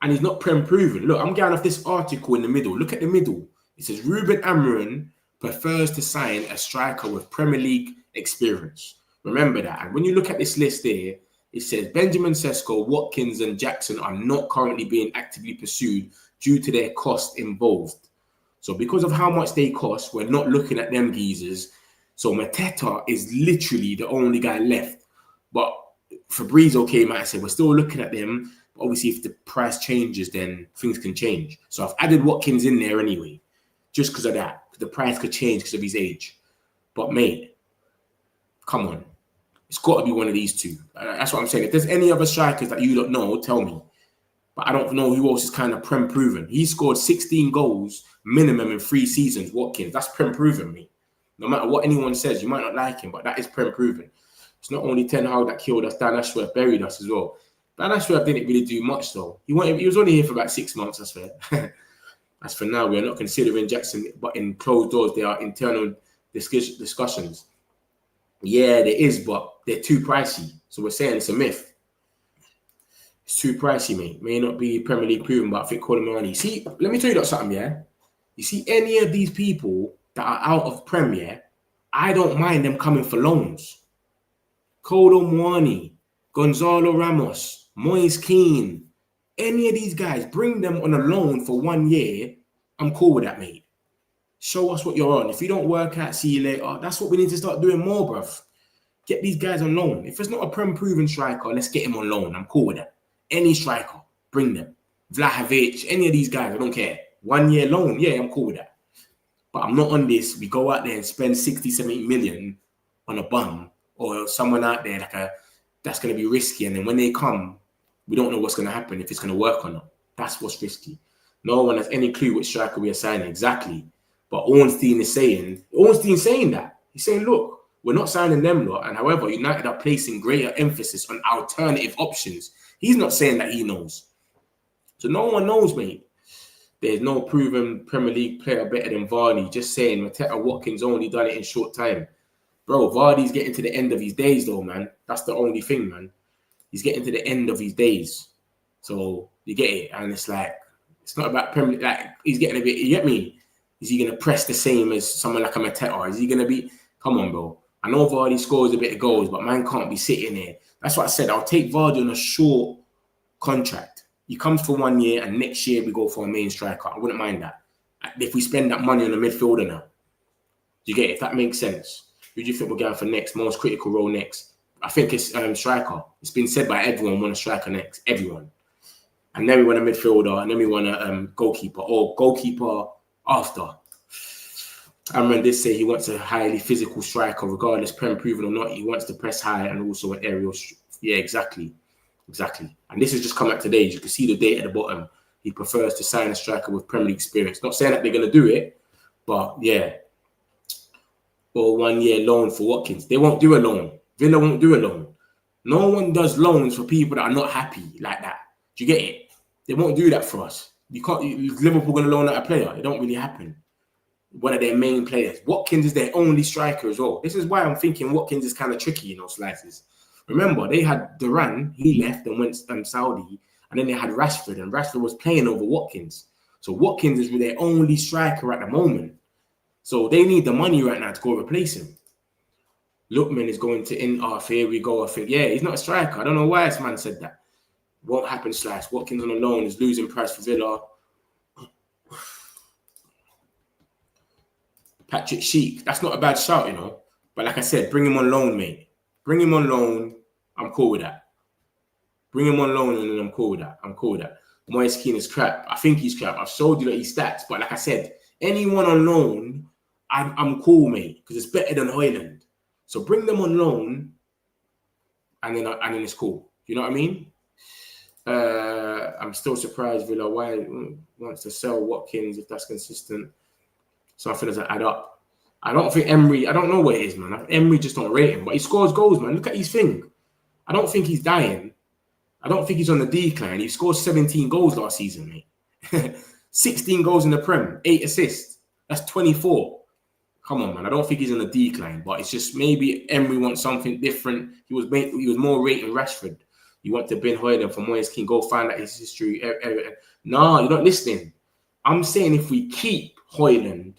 And he's not Prem proven. Look, I'm going off this article in the middle. Look at the middle. It says, Ruben Amorim prefers to sign a striker with Premier League experience. Remember that. And when you look at this list there, it says Benjamin Cesco, Watkins, and Jackson are not currently being actively pursued due to their cost involved. So because of how much they cost, we're not looking at them geezers. So Mateta is literally the only guy left. But Fabrizio came out and said, we're still looking at them. But obviously, if the price changes, then things can change. So I've added Watkins in there anyway, just because of that. The price could change because of his age. But mate, come on. It's got to be one of these two. That's what I'm saying. If there's any other strikers that you don't know, tell me. But I don't know who else is kind of Prem proven. He scored 16 goals minimum in 3 seasons, Watkins. That's Prem proven, me. No matter what anyone says, you might not like him, but that is Prem proven. It's not only Ten Hag that killed us, Dan Ashworth buried us as well. Dan Ashworth didn't really do much, though. He was only here for about 6 months, I swear. As for now, we are not considering Jackson, but in closed doors, there are internal discussions. Yeah, there is, but they're too pricey. So we're saying it's a myth. It's too pricey, mate. May not be Premier League proven, but I think call them money. See, let me tell you something, yeah? You see any of these people that are out of Premier, I don't mind them coming for loans. Kodo Mwani, Gonzalo Ramos, Moise Keane, any of these guys, bring them on a loan for 1 year. I'm cool with that, mate. Show us what you're on. If you don't work out, see you later. That's what we need to start doing more, bruv. Get these guys on loan. If it's not a Prem proven striker, let's get him on loan. I'm cool with that. Any striker, bring them. Vlahovic, any of these guys, I don't care. 1 year loan, yeah, I'm cool with that. But I'm not on this. We go out there and spend 60, 70 million on a bum or someone out there that's going to be risky. And then when they come, we don't know what's going to happen, if it's going to work or not. That's what's risky. No one has any clue which striker we are signing exactly. But Ornstein is saying that. He's saying, look, We're not signing them lot. And however, United are placing greater emphasis on alternative options. He's not saying that he knows. So no one knows, mate. There's no proven Premier League player better than Vardy. Just saying, Mateta Watkins only done it in short time. Bro, Vardy's getting to the end of his days, though, man. That's the only thing, man. He's getting to the end of his days. So you get it. And it's like, it's not about Premier League. Like, he's getting a bit, you get me? Is he going to press the same as someone like a Mateta? Is he going to be, come on, bro. I know Vardy scores a bit of goals, but man can't be sitting there. That's what I said. I'll take Vardy on a short contract. He comes for 1 year, and next year we go for a main striker. I wouldn't mind that. If we spend that money on a midfielder now. Do you get it? If that makes sense. Who do you think we're going for next? Most critical role next? I think it's striker. It's been said by everyone, want a striker next. Everyone. And then we want a midfielder, and then we want a goalkeeper, or goalkeeper after. Amran did say he wants a highly physical striker, regardless Prem proven or not. He wants to press high and also an aerial. Yeah, exactly. And this has just come out today. You can see the date at the bottom. He prefers to sign a striker with Premier League experience. Not saying that they're going to do it, but yeah. Or 1 year loan for Watkins. They won't do a loan. Villa won't do a loan. No one does loans for people that are not happy like that. Do you get it? They won't do that for us. You can't. Liverpool going to loan out a player. It don't really happen. One of their main players. Watkins is their only striker as well. This is why I'm thinking Watkins is kind of tricky, slices. Remember, they had Duran. He left and went Saudi. And then they had Rashford. And Rashford was playing over Watkins. So Watkins is their only striker at the moment. So they need the money right now to go replace him. Lookman is going to in off. Here we go. I think, yeah, he's not a striker. I don't know why this man said that. Won't happen, Slice. Watkins on a loan is losing price for Villa. Patrick Sheik. That's not a bad shout, But like I said, bring him on loan, mate. Bring him on loan. I'm cool with that. Bring him on loan, and then I'm cool with that. Moise Keane is crap. I think he's crap. I've showed you that he's stats. But like I said, anyone on loan, I'm cool, mate, because it's better than Hojlund. So bring them on loan, and then it's cool. You know what I mean? I'm still surprised Villa wants to sell Watkins if that's consistent. Something doesn't add up. I don't think Emery, I don't know what it is, man. Emery just don't rate him, but he scores goals, man. Look at his thing. I don't think he's dying. I don't think he's on the decline. He scored 17 goals last season, mate. 16 goals in the Prem, 8 assists. That's 24. Come on, man. I don't think he's on the decline, but it's just maybe Emery wants something different. He was more rating Rashford. You want to bin Hojlund for Moise Keane. Go find out his history. No, you're not listening. I'm saying if we keep Hojlund,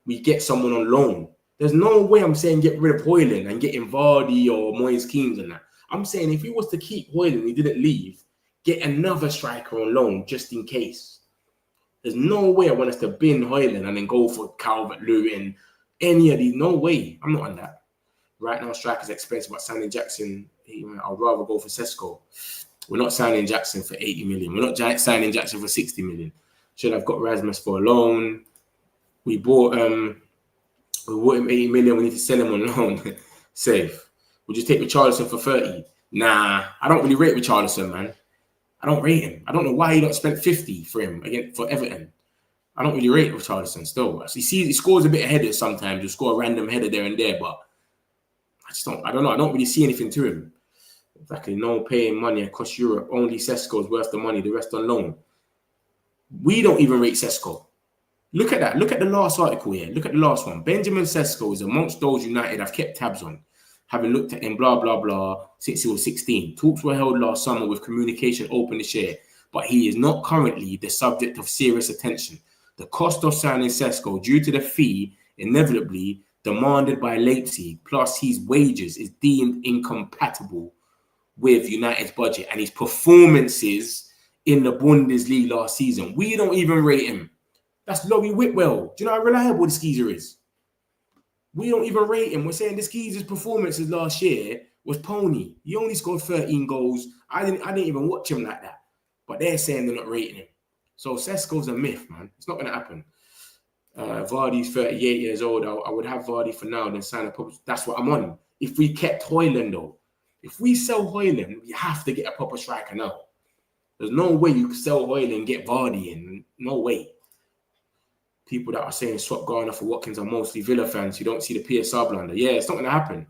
we get someone on loan. There's no way I'm saying get rid of Hojlund and getting Vardy or Moise Keane and that. I'm saying if he was to keep Hojlund, he didn't leave, get another striker on loan just in case. There's no way I want us to bin Hojlund and then go for Calvert-Lewin, any of these. No way. I'm not on that. Right now, striker's expensive, but signing Jackson, I'd rather go for Cesco. We're not signing Jackson for 80 million. We're not signing Jackson for 60 million. Should have got Rasmus for a loan. We bought him 80 million. We need to sell him on loan. Safe. We'll just take Richarlison for 30. Nah, I don't really rate Richarlison, man. I don't rate him. I don't know why he not spent 50 for him again for Everton. I don't really rate Richarlison still. He scores a bit of headers sometimes. He'll score a random header there and there, but I don't know. I don't really see anything to him. Exactly. No paying money across Europe. Only Cesco is worth the money. The rest on loan. We don't even rate Cesco. Look at that. Look at the last article here. Look at the last one. Benjamin Cesco is amongst those United I've kept tabs on, having looked at him, blah, blah, blah, since he was 16. Talks were held last summer with communication open to share, but he is not currently the subject of serious attention. The cost of signing Cesco due to the fee inevitably demanded by Leipzig, plus his wages, is deemed incompatible with United's budget and his performances in the Bundesliga last season. We don't even rate him. That's Lowy Whitwell. Do you know how reliable the skeezer is? We don't even rate him. We're saying the skeezer's performances last year was pony. He only scored 13 goals. I didn't even watch him like that. But they're saying they're not rating him. So Cesco's a myth, man. It's not going to happen. Vardy's 38 years old. I would have Vardy for now, then sign a proper. That's what I'm on. If we kept Hojlund, though. If we sell Hojlund, we have to get a proper striker now. There's no way you can sell Hojlund and get Vardy in. No way. people that are saying swap Garner for Watkins are mostly Villa fans. You don't see the PSR blunder. Yeah, it's not going to happen.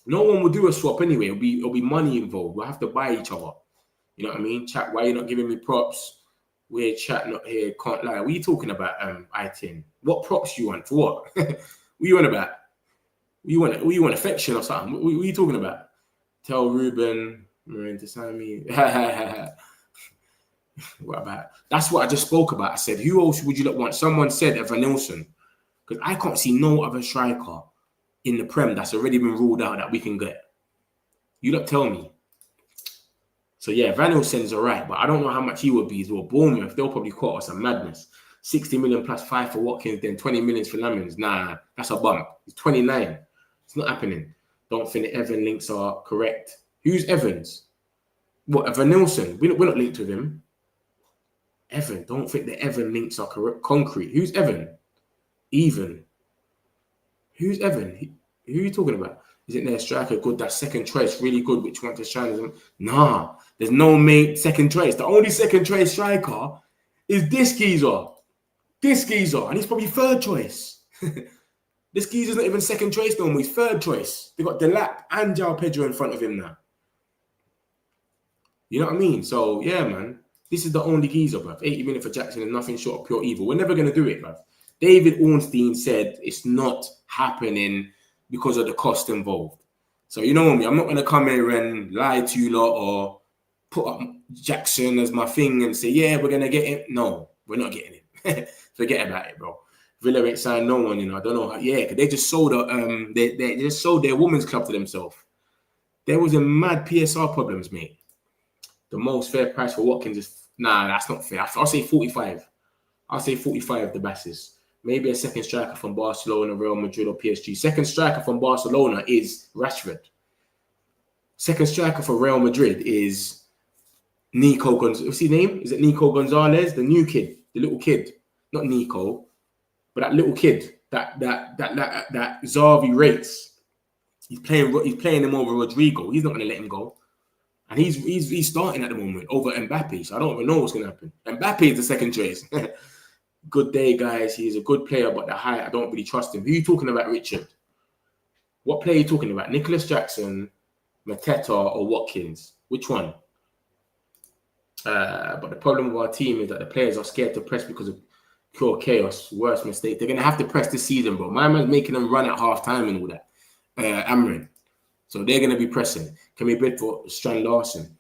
No one will do a swap anyway. It'll be money involved. We'll have to buy each other. You know what I mean? Chat, why are you not giving me props? We're chat not here. Can't lie. What are you talking about, ITN? What props you want? For what? What you want about? You want affection or something? What are you talking about? Tell Ruben, Marine to sign me. What about? That's what I just spoke about. I said, who else would you not want? Someone said Evan Nilsson. Because I can't see no other striker in the Prem that's already been ruled out that we can get. You don't tell me. So yeah, Van Nilsson's all right, but I don't know how much he would be as well. Bournemouth, they'll probably quote us a madness. 60 million plus 5 for Watkins, then 20 million for Lammens. Nah, that's a bump. He's 29. It's not happening. Don't think the Evan links are correct. Who's Evans? What, Evan Nilsson? We're not linked with him. Evan, don't think the Evan links are correct. Concrete. Who's Evan? Even. Who's Evan? Who are you talking about? Isn't there a striker good? That second choice, really good, which one to shine? Nah, there's no mate second choice. The only second choice striker is this geezer. This geezer. And he's probably third choice. This geezer's not even second choice no more. He's third choice. They got Delap and João Pedro in front of him now. You know what I mean? So, yeah, man. This is the only geezer, bruv. 80 million for Jackson and nothing short of pure evil. We're never going to do it, bruv. David Ornstein said it's not happening because of the cost involved. So, you know me, I'm not going to come here and lie to you lot or put up Jackson as my thing and say, yeah, we're going to get him. No, we're not getting him. Forget about it, bro. Villa ain't signed no one, you know. I don't know how. Yeah, because they just sold they just sold their women's club to themselves. There was a mad PSR problems, mate. The most fair price for Watkins is that's not fair. I'll say 45. I'll say 45 the basis. Maybe a second striker from Barcelona, Real Madrid, or PSG. Second striker from Barcelona is Rashford. Second striker for Real Madrid is Nico Gonzalez. What's his name? Is it Nico Gonzalez? The new kid, the little kid. Not Nico, but that little kid that Xavi rates. He's playing him over Rodrigo. He's not going to let him go. And he's starting at the moment over Mbappe. So I don't even know what's going to happen. Mbappe is the second choice. Good day, guys. He's a good player, but the height, I don't really trust him. Who are you talking about, Richard? What player are you talking about? Nicholas Jackson, Mateta, or Watkins? Which one? But the problem with our team is that the players are scared to press because of pure chaos. Worst mistake. They're going to have to press this season, bro. My man's making them run at half time and all that. Amrin. So they're going to be pressing. Can we bid for Strand Larson?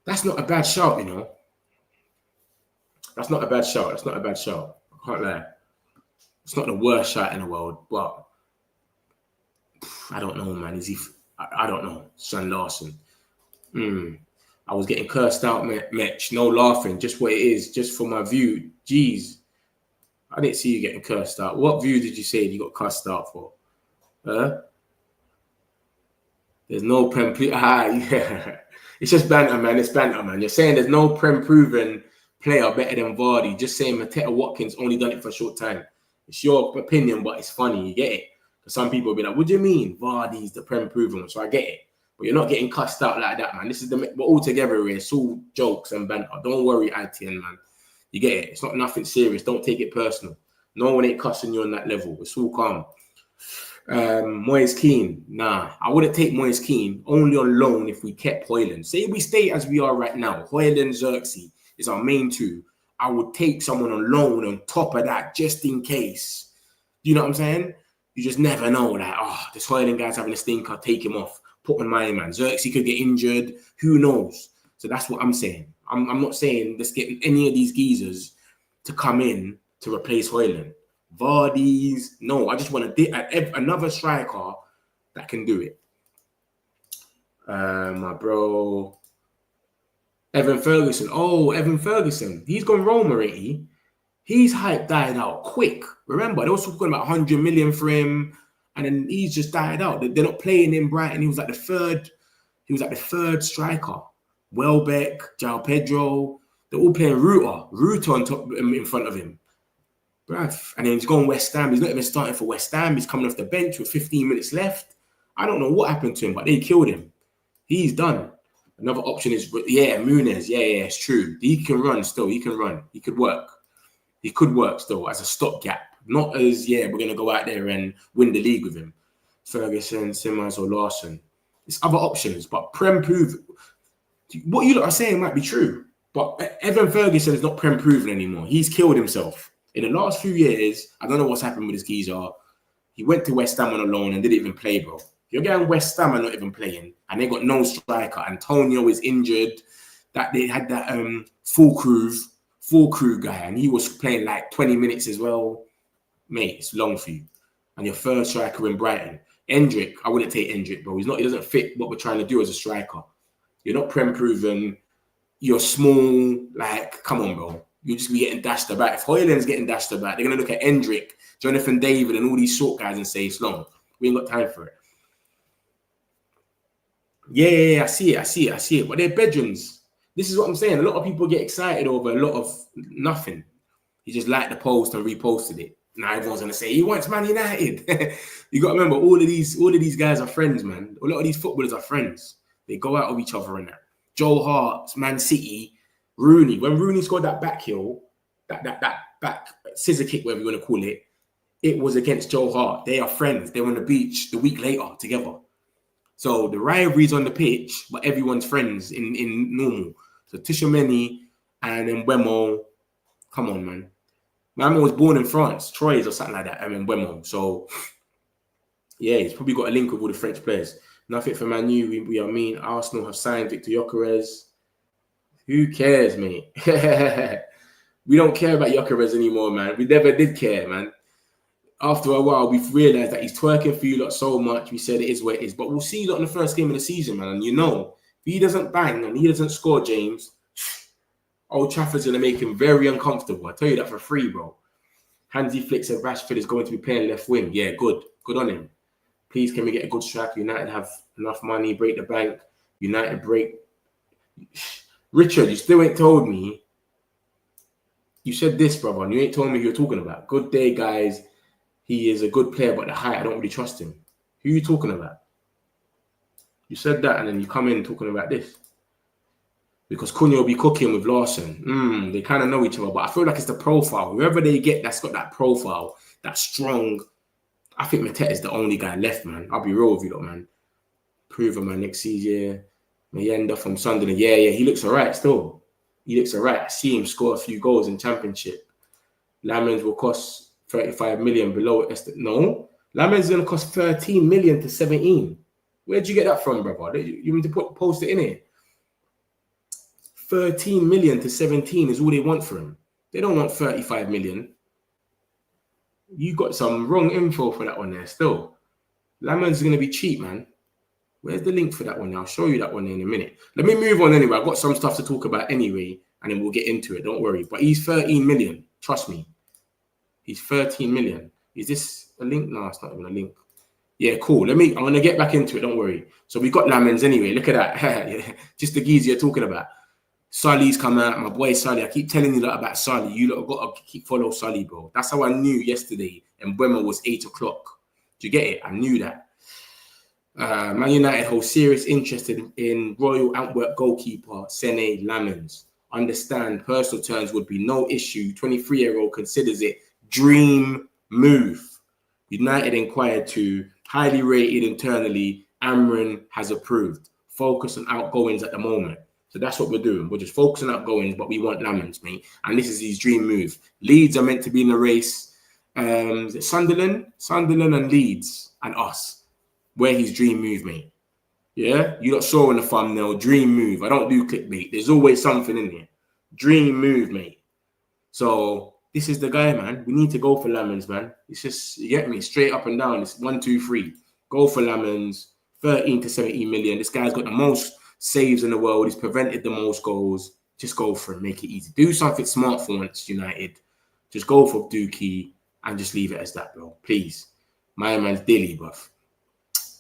That's not a bad shout, you know. That's not a bad shout. That's not a bad shout. I can't lie. It's not the worst shout in the world, but I don't know, man. Is he? I don't know. Strand Larson. I was getting cursed out, Mitch. No laughing. Just what it is. Just for my view. Jeez. I didn't see you getting cursed out. What view did you say you got cursed out for? There's no Prem. Yeah. It's just banter, man. It's banter, man. You're saying there's no Prem proven player better than Vardy. Just saying Mateta Watkins only done it for a short time. It's your opinion, but it's funny. You get it? Some people will be like, what do you mean? Vardy's the Prem proven one. So I get it. But you're not getting cussed out like that, man. This is we're all together here. It's all jokes and banter. Don't worry, ITN, man. You get it? It's not nothing serious. Don't take it personal. No one ain't cussing you on that level. It's all calm. Moyes Keane. Nah, I wouldn't take Moyes Keane only on loan if we kept Hojlund. Say we stay as we are right now. Hojlund, Xerxes is our main two. I would take someone on loan on top of that just in case. You know what I'm saying? You just never know. Like, this Hojlund guy's having a stinker. Take him off. Put on my man. Xerxes could get injured. Who knows? So that's what I'm saying. I'm not saying let's get any of these geezers to come in to replace Hojlund. Vardy's, no. I just want another striker that can do it. My bro. Evan Ferguson. Oh, Evan Ferguson. He's gone Roma, ain't he? His hype died out quick. Remember, they were talking about 100 million for him. And then he's just died out. They're not playing him Brighton. He was like the third striker. Welbeck, João Pedro. They're all playing Ruta on top in front of him. Bruv. And then he's going West Ham. He's not even starting for West Ham. He's coming off the bench with 15 minutes left. I don't know what happened to him, but they killed him. He's done. Another option is, Muniz. Yeah, it's true. He can run still. He can run. He could work. He could work still as a stopgap, not as, we're going to go out there and win the league with him. Ferguson, Simmons or Larson. There's other options, but Prem prove what you lot are saying might be true, but Evan Ferguson is not Prem proven anymore. He's killed himself. In the last few years, I don't know what's happened with his geezer. He went to West Ham on a loan and didn't even play, bro. You're getting West Ham and not even playing, and they got no striker. Antonio is injured. That they had that full crew guy, and he was playing like 20 minutes as well. Mate, it's long for you. And your first striker in Brighton. Endrick, I wouldn't take Endrick, bro. He doesn't fit what we're trying to do as a striker. You're not Prem proven. You're small. Like, come on, bro. You'll just be getting dashed about. If Hojlund's getting dashed about, they're going to look at Endrick, Jonathan David, and all these short guys and say it's long. We ain't got time for it. Yeah, I see it. But they're bedrooms. This is what I'm saying. A lot of people get excited over a lot of nothing. He just liked the post and reposted it. Now everyone's gonna say he wants Man United. You got to remember, all of these guys are friends, man. A lot of these footballers are friends. They go out with each other and that. Joe Hart, Man City, Rooney. When Rooney scored that back heel, that back scissor kick, whatever you want to call it, it was against Joe Hart. They are friends. They were on the beach the week later together. So the rivalry's on the pitch, but everyone's friends in normal. So Tchouaméni and then Mbeumo, come on, man. My man was born in France, Troyes or something like that. I mean, Mbeumo. So yeah, he's probably got a link with all the French players. Nothing for Man U. We are mean. Arsenal have signed Victor Gyokeres. Who cares, mate? We don't care about Gyokeres anymore, man. We never did care, man. After a while, we've realised that he's twerking for you lot so much. We said it is what it is. But we'll see you lot in the first game of the season, man. And you know, if he doesn't bang and he doesn't score, James, Old Trafford's going to make him very uncomfortable. I tell you that for free, bro. Hansi Flick said Rashford is going to be playing left wing. Yeah, good. Good on him. Please, can we get a good striker? United have enough money. Break the bank. United break. Richard, you still ain't told me. You said this, brother, and you ain't told me who you're talking about. Good day, guys. He is a good player, but the height, I don't really trust him. Who are you talking about? You said that, and then you come in talking about this. Because Cunha will be cooking with Larson. They kind of know each other, but I feel like it's the profile. Whoever they get that's got that profile, that strong. I think Mateta is the only guy left, man. I'll be real with you, though, man. Prove him, man, next season. Mayenda from Sunderland. Yeah, he looks all right still. He looks all right. I see him score a few goals in Championship. Lammens will cost 35 million below. No, Lammens is going to cost 13 million to 17. Where'd you get that from, brother? You need to post it in here. 13 million to 17 is all they want for him. They don't want 35 million. You got some wrong info for that one there still. Lammens is going to be cheap, man. Where's the link for that one? I'll show you that one in a minute. Let me move on anyway. I've got some stuff to talk about anyway, and then we'll get into it. Don't worry. But he's 13 million. Trust me. He's 13 million. Is this a link? No, it's not even a link. Yeah, cool. I'm going to get back into it. Don't worry. So we got Lammens anyway. Look at that. Just the geezer you're talking about. Sully's come out. My boy Sully. I keep telling you that about Sully. You lot have got to keep follow Sully, bro. That's how I knew yesterday. And Mbeumo was 8 o'clock. Do you get it? I knew that. Man United hold serious interest in Royal Antwerp goalkeeper Senne Lammens. Understand personal terms would be no issue. 23-year-old considers it dream move. United inquired to highly rated internally. Amrin has approved. Focus on outgoings at the moment. So that's what we're doing. We're just focusing on outgoings, but we want Lammens, mate. And this is his dream move. Leeds are meant to be in the race. Is it Sunderland and Leeds and us. Where his dream move, mate. Yeah? You lot saw in the thumbnail, dream move. I don't do clickbait. There's always something in there. Dream move, mate. So this is the guy, man. We need to go for Lammens, man. It's just, you get me, straight up and down. It's 1, 2, 3. Go for Lammens. 13 to 17 million. This guy's got the most saves in the world. He's prevented the most goals. Just go for it. Make it easy. Do something smart for once, United. Just go for Dookie and just leave it as that, bro. Please. My man's Dilly, bruv.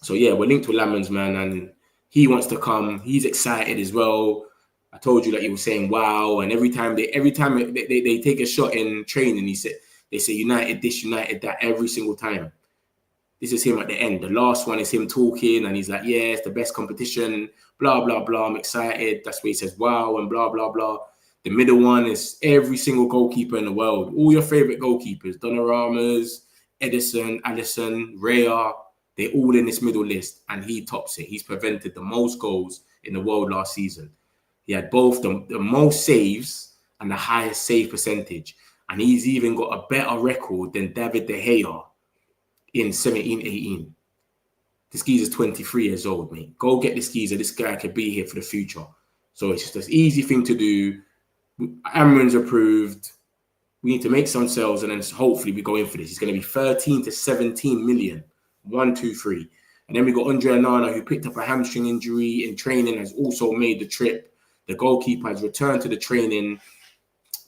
So yeah, we're linked with Lammens, man, and he wants to come. He's excited as well. I told you that he was saying wow, and every time they take a shot in training, they say United this, United that every single time. This is him at the end. The last one is him talking, and he's like, yeah, it's the best competition, blah blah blah. I'm excited. That's where he says wow and blah blah blah. The middle one is every single goalkeeper in the world. All your favorite goalkeepers, Donnarumma's, Edison, Alisson, Raya, they're all in this middle list, and he tops it. He's prevented the most goals in the world last season. He had both the most saves and the highest save percentage. And he's even got a better record than David De Gea in 17-18. This geezer's 23 years old, mate. Go get this geezer. This guy could be here for the future. So it's just an easy thing to do. Amrin's approved. We need to make some sales, and then hopefully we go in for this. It's going to be 13 to 17 million. 1, 2, 3. And then we got Andre Onana, who picked up a hamstring injury in training, has also made the trip. The goalkeeper has returned to the training,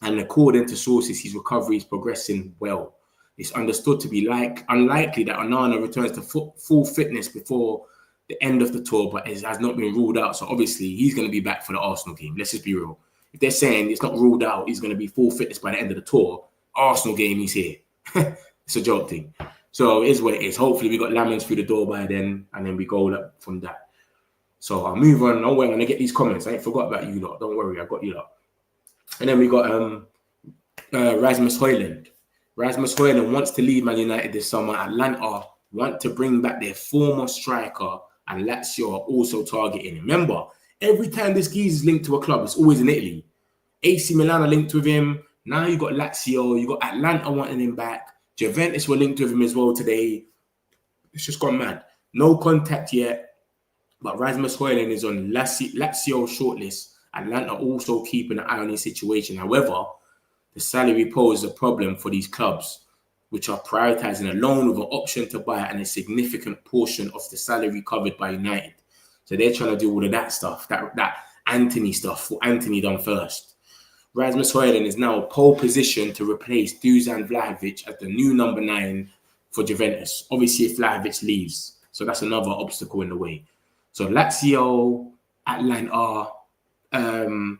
and according to sources, his recovery is progressing well. It's understood to be unlikely that Onana returns to full fitness before the end of the tour, but it has not been ruled out. So obviously, he's going to be back for the Arsenal game. Let's just be real. If they're saying it's not ruled out, he's going to be full fitness by the end of the tour, Arsenal game, he's here. It's a joke thing. So it is what it is. Hopefully, we got Lammens through the door by then, and then we go up from that. So I'll move on. Don't worry, I'm going to get these comments. I ain't forgot about you lot. Don't worry, I got you lot. And then we got Rasmus Hojlund. Rasmus Hojlund wants to leave Man United this summer. Atlanta want to bring back their former striker, and Lazio are also targeting him. Remember, every time this geezer is linked to a club, it's always in Italy. AC Milan are linked with him. Now you got Lazio, you got Atlanta wanting him back. Juventus were linked with him as well today. It's just gone mad. No contact yet. But Rasmus Hojlund is on Lazio shortlist. Atlanta also keeping an eye on his situation. However, the salary poses a problem for these clubs, which are prioritizing a loan with an option to buy and a significant portion of the salary covered by United. So they're trying to do all of that stuff, that Anthony stuff, what Anthony done first. Rasmus Hojlund is now pole position to replace Dusan Vlahovic as the new number 9 for Juventus. Obviously, if Vlahovic leaves, so that's another obstacle in the way. So Lazio, Atlanta, and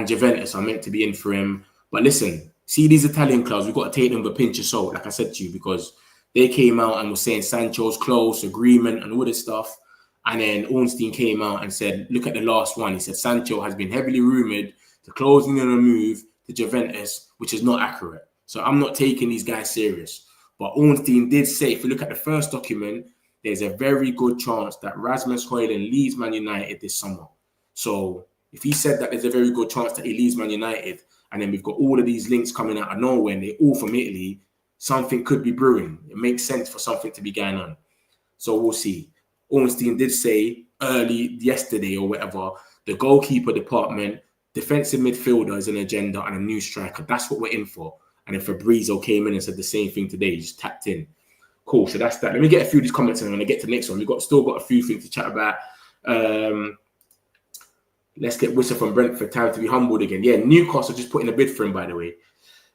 Juventus are meant to be in for him. But listen, see these Italian clubs, we've got to take them with a pinch of salt, like I said to you, because they came out and were saying Sancho's close, agreement, and all this stuff. And then Ornstein came out and said, look at the last one. He said Sancho has been heavily rumoured to closing in a move to Juventus, which is not accurate. So I'm not taking these guys serious. But Ornstein did say, if you look at the first document, there's a very good chance that Rasmus Hojlund leaves Man United this summer. So if he said that there's a very good chance that he leaves Man United, and then we've got all of these links coming out of nowhere, and they're all from Italy, something could be brewing. It makes sense for something to be going on. So we'll see. Ornstein did say early yesterday or whatever, the goalkeeper department, defensive midfielder is an agenda, and a new striker. That's what we're in for. And then Fabrizio came in and said the same thing today. He just tapped in. Cool. So that's that. Let me get a few of these comments and I'm going to get to the next one. We've still got a few things to chat about. Let's get Whistle from Brentford. Time to be humbled again. Yeah, Newcastle just put in a bid for him, by the way.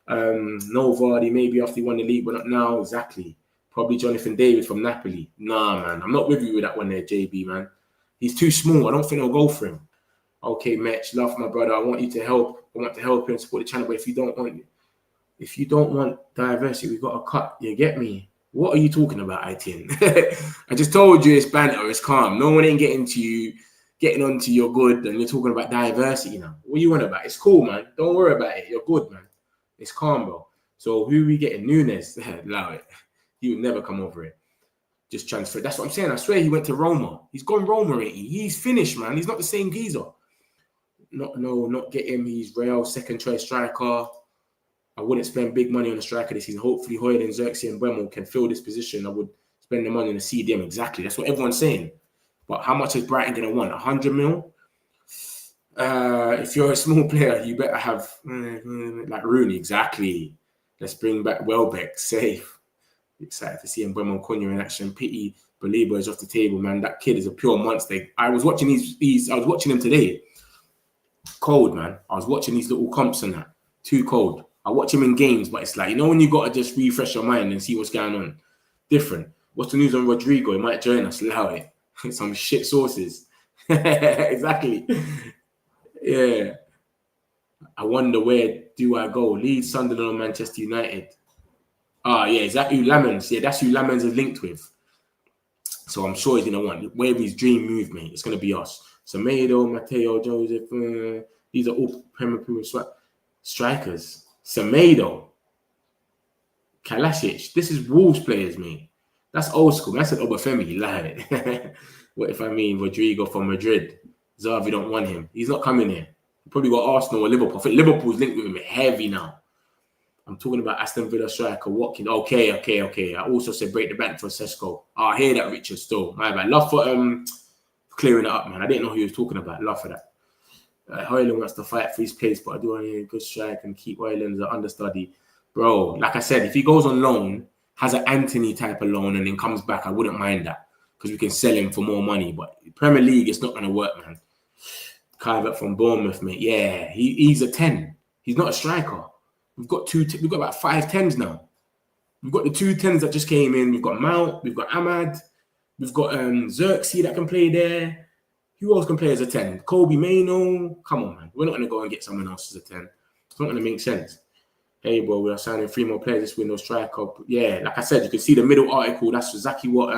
No Vardy, maybe after he won the league, but not now. Exactly. Probably Jonathan David from Napoli. Nah, man. I'm not with you with that one there, JB, man. He's too small. I don't think they'll go for him. Okay, Mitch, love my brother. I want you to help. I want to help him support the channel. But if you don't want diversity, we've got to cut. You get me? What are you talking about, ITN? I just told you it's banter, it's calm. No one ain't getting onto your good, and you're talking about diversity now. What you want about? It's cool, man. Don't worry about it. You're good, man. It's calm, bro. So who we getting? Nunes. Allow it. He would never come over it. Just transfer. That's what I'm saying. I swear he went to Roma. He's gone Roma already. He's finished, man. He's not the same geezer. Not get him. He's Real second choice striker. I wouldn't spend big money on a striker this season. Hopefully, Hojlund, Xerxes, and Bremo can fill this position. I would spend the money on a CDM. Exactly. That's what everyone's saying. But how much is Brighton going to want? 100 mil? If you're a small player, you better have like Rooney. Exactly. Let's bring back Welbeck. Safe. Excited to see Mbeumo Cunha in action. Pity Belieber is off the table, man. That kid is a pure monster. I was watching I was watching him today. Cold, man. I was watching these little comps and that. Too cold. I watch him in games, but it's like, you know, when you got to just refresh your mind and see what's going on. Different. What's the news on Rodrigo? He might join us. Allow it. Some shit sources. Exactly. Yeah. I wonder, where do I go? Leeds, Sunderland, or Manchester United? Yeah. Is that who Lammens? Yeah, that's who Lammens is linked with. So I'm sure he's going to want, wherever his dream move, mate, it's going to be us. Semedo, Matteo, Joseph, These are all Premier strikers. Semedo, Kalasic. This is Wolves players, mate. That's old school. That's an Obafemi. Like, what if I mean Rodrigo from Madrid? Xavi don't want him. He's not coming here. He probably got Arsenal or Liverpool. I think Liverpool's linked with him heavy now. I'm talking about Aston Villa striker Watkins. Okay. I also said break the bank for Cesco. Oh, I hear that, Richard. Still, my bad. Love for clearing it up, man. I didn't know who he was talking about. Love for that. Hojlund wants to fight for his place, but I do want a good strike and keep Hojlund as an understudy. Bro, like I said, if he goes on loan, has an Anthony type of loan, and then comes back, I wouldn't mind that because we can sell him for more money. But Premier League, it's not going to work, man. Calvert from Bournemouth, mate. Yeah, he's a 10. He's not a striker. We've got about 5 10s now. We've got the 2 10s that just came in. We've got Mount. We've got Ahmad. We've got Xerxes that can play there. Who else can play as a 10? Kobe Maino. Come on, man. We're not going to go and get someone else as a 10. It's not going to make sense. Hey, bro, we are signing 3 more players this window. Striker. Yeah, like I said, you can see the middle article. That's exactly what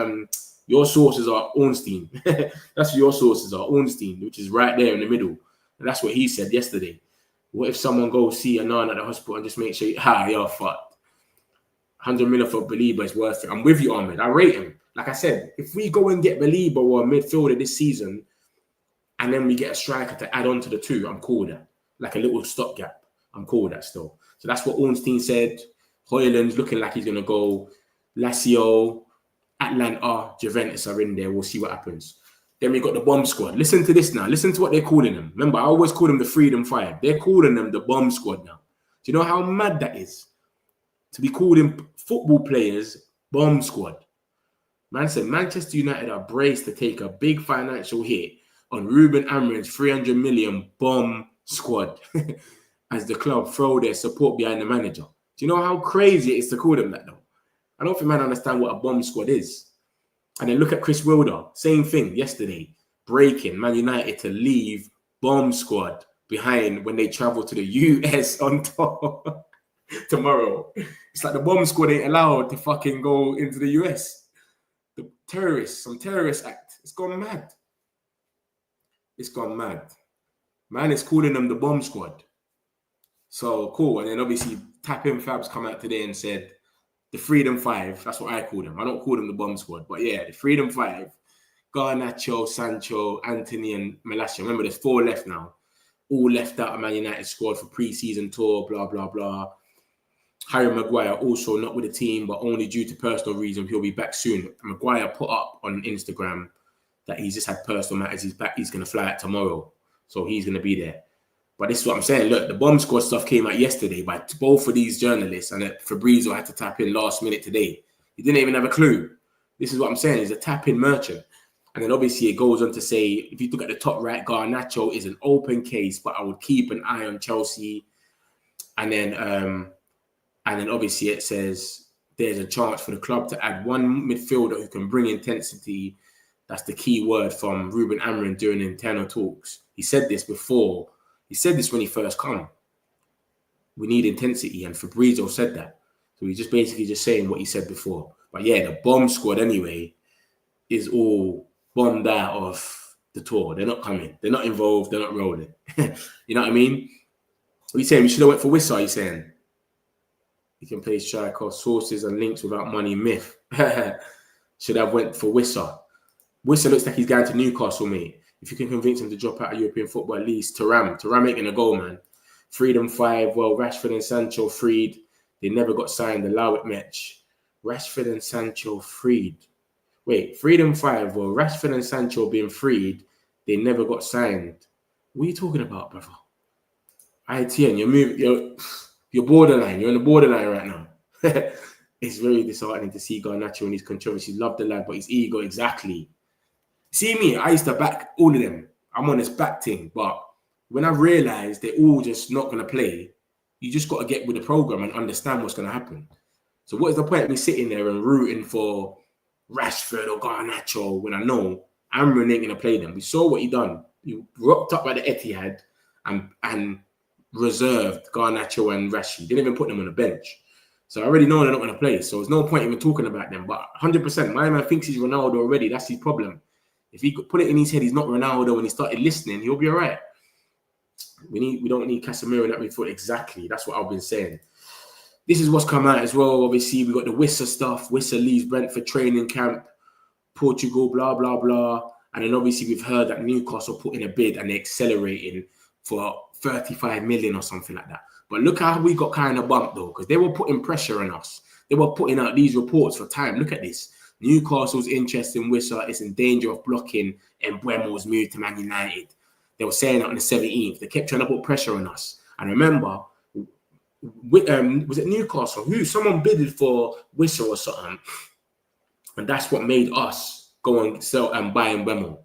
your sources are. Ornstein. That's what your sources are. Ornstein, which is right there in the middle. And that's what he said yesterday. What if someone goes see Onana at the hospital and just make sure, you're fucked. 100 million for Belieber is worth it. I'm with you, Ahmed. I rate him. Like I said, if we go and get Belieber or a midfielder this season, and then we get a striker to add on to the 2, I'm cool with that. Like a little stopgap. I'm cool with that still. So that's what Ornstein said. Hojlund's looking like he's going to go. Lazio, Atlanta, Juventus are in there. We'll see what happens. Then we got the bomb squad. Listen to this now. Listen to what they're calling them. Remember, I always call them the Freedom 5. They're calling them the bomb squad now. Do you know how mad that is? To be calling football players bomb squad. Man said Manchester United are braced to take a big financial hit on Ruben Amorim's 300 million bomb squad as the club throw their support behind the manager. Do you know how crazy it is to call them that though? I don't think man understand what a bomb squad is. And then look at Chris Wilder. Same thing yesterday. Breaking Man United to leave bomb squad behind when they travel to the US on tour tomorrow. It's like the bomb squad ain't allowed to fucking go into the US. The terrorists, some terrorist act. It's gone mad. It's gone mad. Man is calling them the bomb squad. So cool. And then obviously Tap In Fabs come out today and said the Freedom 5. That's what I call them. I don't call them the bomb squad. But yeah, the Freedom 5. Garnacho, Sancho, Anthony and Malacia. Remember, there's 4 left now. All left out of Man United squad for pre-season tour, blah, blah, blah. Harry Maguire also not with the team, but only due to personal reasons. He'll be back soon. Maguire put up on Instagram that he's just had personal matters. He's back. He's going to fly out tomorrow. So he's going to be there. But this is what I'm saying. Look, the bomb squad stuff came out yesterday by both of these journalists, and Fabrizio had to tap in last minute today. He didn't even have a clue. This is what I'm saying. He's a tap-in merchant. And then obviously it goes on to say, if you look at the top right, Garnacho is an open case, but I would keep an eye on Chelsea. And then obviously it says there's a chance for the club to add one midfielder who can bring intensity. That's the key word from Ruben Amorim during internal talks. He said this before. He said this when he first come. We need intensity, and Fabrizio said that. So he's just basically just saying what he said before. But yeah, the bomb squad anyway is all bombed out of the tour. They're not coming. They're not involved. They're not rolling. You know what I mean? What are you saying? We should have went for Wissa, are you saying? You can play striker, sources and links without money, myth. Should have went for Wissa. Wissa looks like he's going to Newcastle, mate. If you can convince him to drop out of European football, at least Thuram ain't going to go, man. Freedom 5, well, Rashford and Sancho freed. They never got signed. Allow it, match. Rashford and Sancho freed. Wait, Freedom 5, well, Rashford and Sancho being freed. They never got signed. What are you talking about, brother? ITN, you're borderline. You're on the borderline right now. It's very disheartening to see Garnacho and his controversy. Love the lad, but his ego, exactly. See me, I used to back all of them. I'm on this back thing, but when I realized they're all just not going to play, you just got to get with the program and understand what's going to happen. So what is the point of me sitting there and rooting for Rashford or Garnacho when I know Amorim ain't going to play them? We saw what he done. He rocked up by the Etihad and reserved Garnacho and Rashford. Didn't even put them on the bench. So I already know they're not going to play. So there's no point even talking about them. But 100%, my man thinks he's Ronaldo already. That's his problem. If he could put it in his head, he's not Ronaldo, when he started listening, he'll be all right. We don't need Casemiro in that midfield. Exactly. That's what I've been saying. This is what's come out as well. Obviously, we got the Wissa stuff. Wissa leaves Brentford training camp, Portugal, blah, blah, blah. And then obviously we've heard that Newcastle put in a bid and they're accelerating for 35 million or something like that. But look how we got kind of bumped though, because they were putting pressure on us. They were putting out these reports for time. Look at this. Newcastle's interest in Wissa is in danger of blocking Mbeumo's move to Man United. They were saying that on the 17th. They kept trying to put pressure on us. And remember, was it Newcastle? Someone bidded for Wissa or something. And that's what made us go and sell and buy Mbeumo.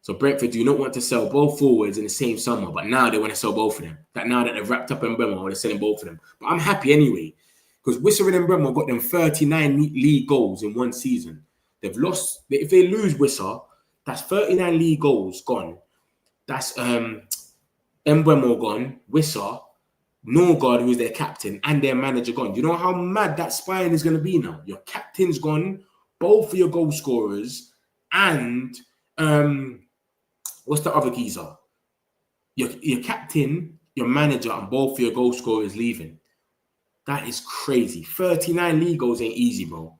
So Brentford do not want to sell both forwards in the same summer, but now they want to sell both of them. That now that they've wrapped up Mbeumo, they're selling both of them. But I'm happy anyway, because Wissa and Mbeumo got them 39 league goals in one season. They've lost. If they lose Wissa, that's 39 league goals gone. That's Mbeumo gone, Wissa, Norgard, who's their captain, and their manager gone. You know how mad that spine is going to be now? Your captain's gone, both of your goal scorers, and what's the other geezer? Your captain, your manager, and both of your goal scorers leaving. That is crazy. 39 league goals ain't easy, bro.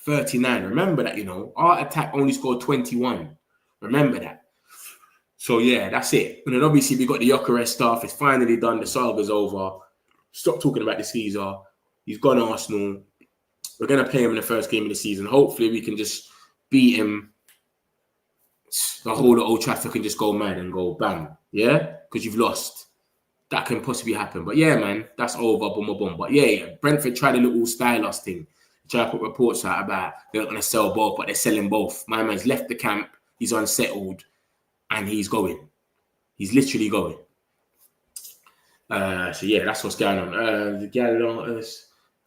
39. Remember that, you know. Our attack only scored 21. Remember that. So, yeah, that's it. And then obviously we got the Gyokeres stuff. It's finally done. The saga's over. Stop talking about the Caesar. He's gone Arsenal. We're going to play him in the first game of the season. Hopefully we can just beat him. The whole of Old Trafford can just go mad and go bam. Yeah? Because you've lost. That can possibly happen. But yeah, man, that's over. Boom, boom, boom. But yeah, Brentford tried a little stylist thing. Try to put reports out about they're not going to sell both, but they're selling both. My man's left the camp. He's unsettled. And he's going. He's literally going. So yeah, that's what's going on. The Gallant,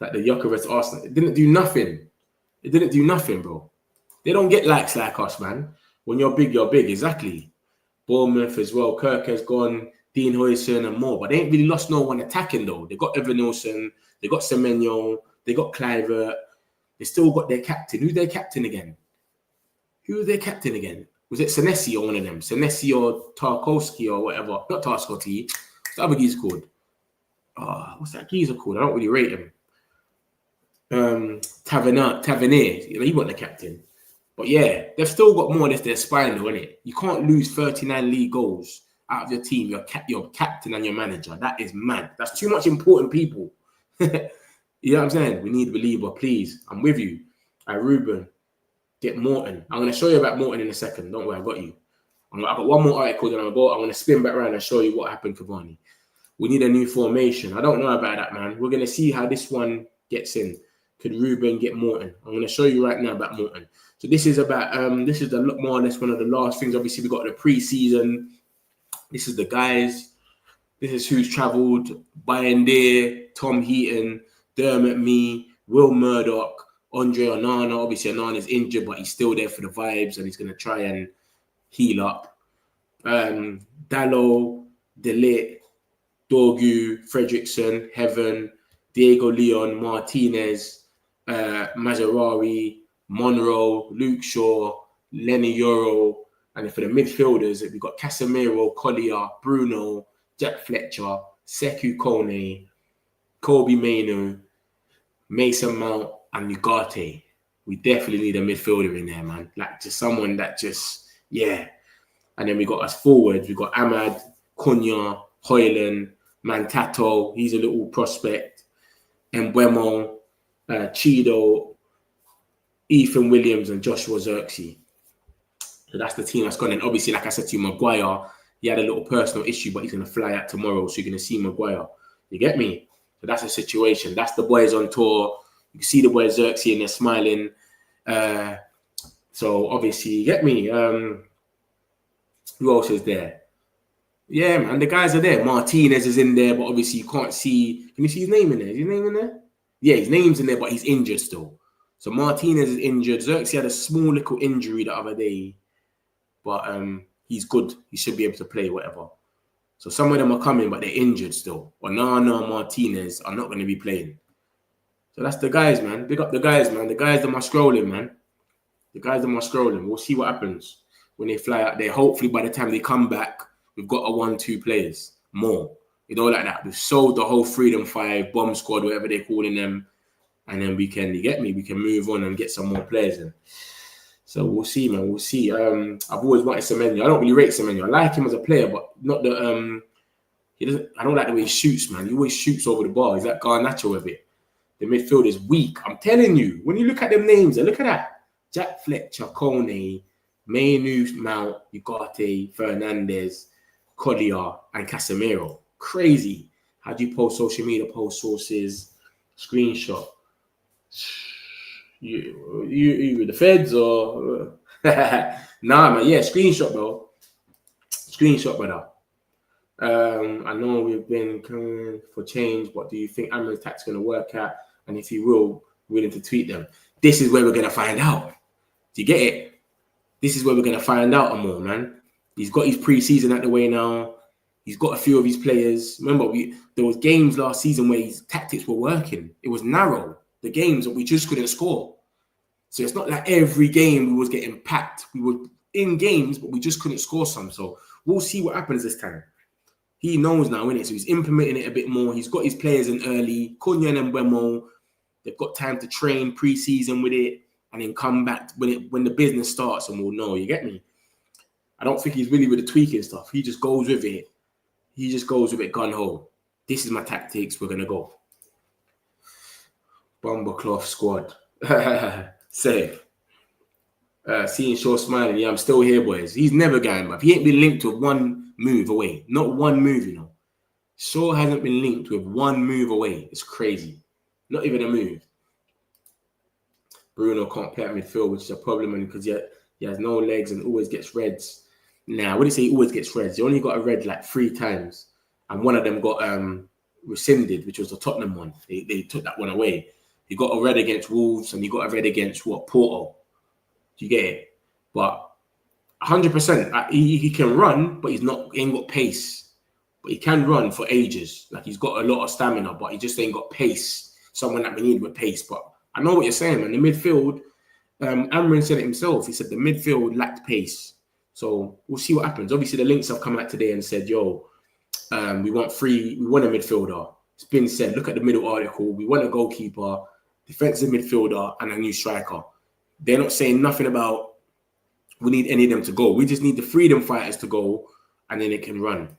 like the Gyokeres Arsenal, it didn't do nothing. It didn't do nothing, bro. They don't get likes like us, man. When you're big, you're big. Exactly. Bournemouth as well. Kirk has gone. Dean Huijsen and more. But they ain't really lost no one attacking, though. They got Evan Nilsson. They got Semenyo. They got Kluivert. They still got their captain. Who's their captain again? Was it Senesi or one of them? Senesi or Tarkowski or whatever. Not Tarkowski. What's the other geezer called? What's that geezer called? I don't really rate him. Tavernier. He wasn't the captain. But yeah, they've still got more or less their spine though, innit? You can't lose 39 league goals out of your team, your captain and your manager. That is mad. That's too much important people. You know what I'm saying? We need a believer, please. I'm with you. Ruben. Get Morten. I'm going to show you about Morten in a second. Don't worry, I got you. I've got one more article, then I'm going to spin back around and show you what happened to Cavani. We need a new formation. I don't know about that, man. We're going to see how this one gets in. Could Ruben get Morten? I'm going to show you right now about Morten. So this is about, this is the more or less one of the last things. Obviously, we got the pre-season. This is the guys. This is who's travelled. Bayern Deer, Tom Heaton, Dermot Mee, Will Murdoch, Andre Onana. Obviously, Onana's injured, but he's still there for the vibes, and he's going to try and heal up. Dalot, Delit, Dorgu, Fredrickson, Heaven, Diego Leon, Martinez, Mazarari, Monroe, Luke Shaw, Lenny Euro, and for the midfielders, we've got Casemiro, Collier, Bruno, Jack Fletcher, Sekou Kone, Kobe Mainoo, Mason Mount, and Ugarte. We definitely need a midfielder in there, man. Like just someone that just, yeah. And then we got us forwards. We got Ahmad, Cunha, Hojlund, Mantato. He's a little prospect. Mbeumo, Chido, Ethan Williams, and Joshua Zirkzee. So that's the team that's gone. And obviously, like I said to you, Maguire, he had a little personal issue, but he's going to fly out tomorrow. So you're going to see Maguire. You get me? So that's the situation. That's the boys on tour. You can see the boys Zirkzee and they're smiling. So obviously, you get me? Who else is there? Yeah, man, the guys are there. Martinez is in there, but obviously you can't see. Can you see his name in there? Is his name in there? Yeah, his name's in there, but he's injured still. So Martinez is injured. Zirkzee had a small little injury the other day, but he's good. He should be able to play, whatever. So some of them are coming, but they're injured still. Onana and Martinez are not going to be playing. So that's the guys, man. Big up the guys, man. The guys that are scrolling, man. The guys that are scrolling. We'll see what happens when they fly out there. Hopefully, by the time they come back, we've got a 1-2 players. more. You know, like that. We've sold the whole Freedom 5, Bomb Squad, whatever they're calling them. And then we can, you get me, we can move on and get some more players in. So we'll see, man. We'll see. I've always wanted Semenyo. I don't really rate Semenyo. I like him as a player, but not the he doesn't. I don't like the way he shoots, man. He always shoots over the bar. He's like Garnacho with it. The midfield is weak. I'm telling you. When you look at them names, look at that: Jack Fletcher, Kone, Mainu, Mount, Ugarte, Fernandez, Collier, and Casemiro. Crazy. How do you post social media post sources? Screenshot. You with the feds or nah, man? Yeah, screenshot, bro. Screenshot, brother. I know we've been coming for change. What do you think Amran's tax going to work at? And if he will, willing to tweet them. This is where we're going to find out. Do you get it? This is where we're going to find out more, man. He's got his preseason out the way now. He's got a few of his players. Remember, there was games last season where his tactics were working. It was narrow. The games that we just couldn't score. So it's not like every game we was getting packed. We were in games, but we just couldn't score some. So we'll see what happens this time. He knows now, innit? So he's implementing it a bit more. He's got his players in early. Cunha and Mbeumo, they've got time to train pre-season with it and then come back when the business starts and we'll know. You get me? I don't think he's really with the tweaking stuff. He just goes with it. He just goes with it gun-ho. This is my tactics. We're going to go. Bombercloth squad. Safe. Seeing Shaw smiling. Yeah, I'm still here, boys. He's never going back. He ain't been linked with one move away. Not one move, you know. Shaw hasn't been linked with one move away. It's crazy. Not even a move. Bruno can't play at midfield, which is a problem because he has no legs and always gets reds. Now, I wouldn't say he always gets reds. He only got a red like 3 times. And one of them got rescinded, which was the Tottenham one. They took that one away. He got a red against Wolves and he got a red against Porto. Do you get it? But 100%, he can run, but he ain't got pace. But he can run for ages. Like he's got a lot of stamina, but he just ain't got pace. Someone that we need with pace. But I know what you're saying, man. The midfield, Amran said it himself. He said the midfield lacked pace. So we'll see what happens. Obviously, the links have come out today and said, yo, we want a midfielder. It's been said, look at the middle article. We want a goalkeeper, defensive midfielder, and a new striker. They're not saying nothing about we need any of them to go. We just need the freedom fighters to go, and then it can run.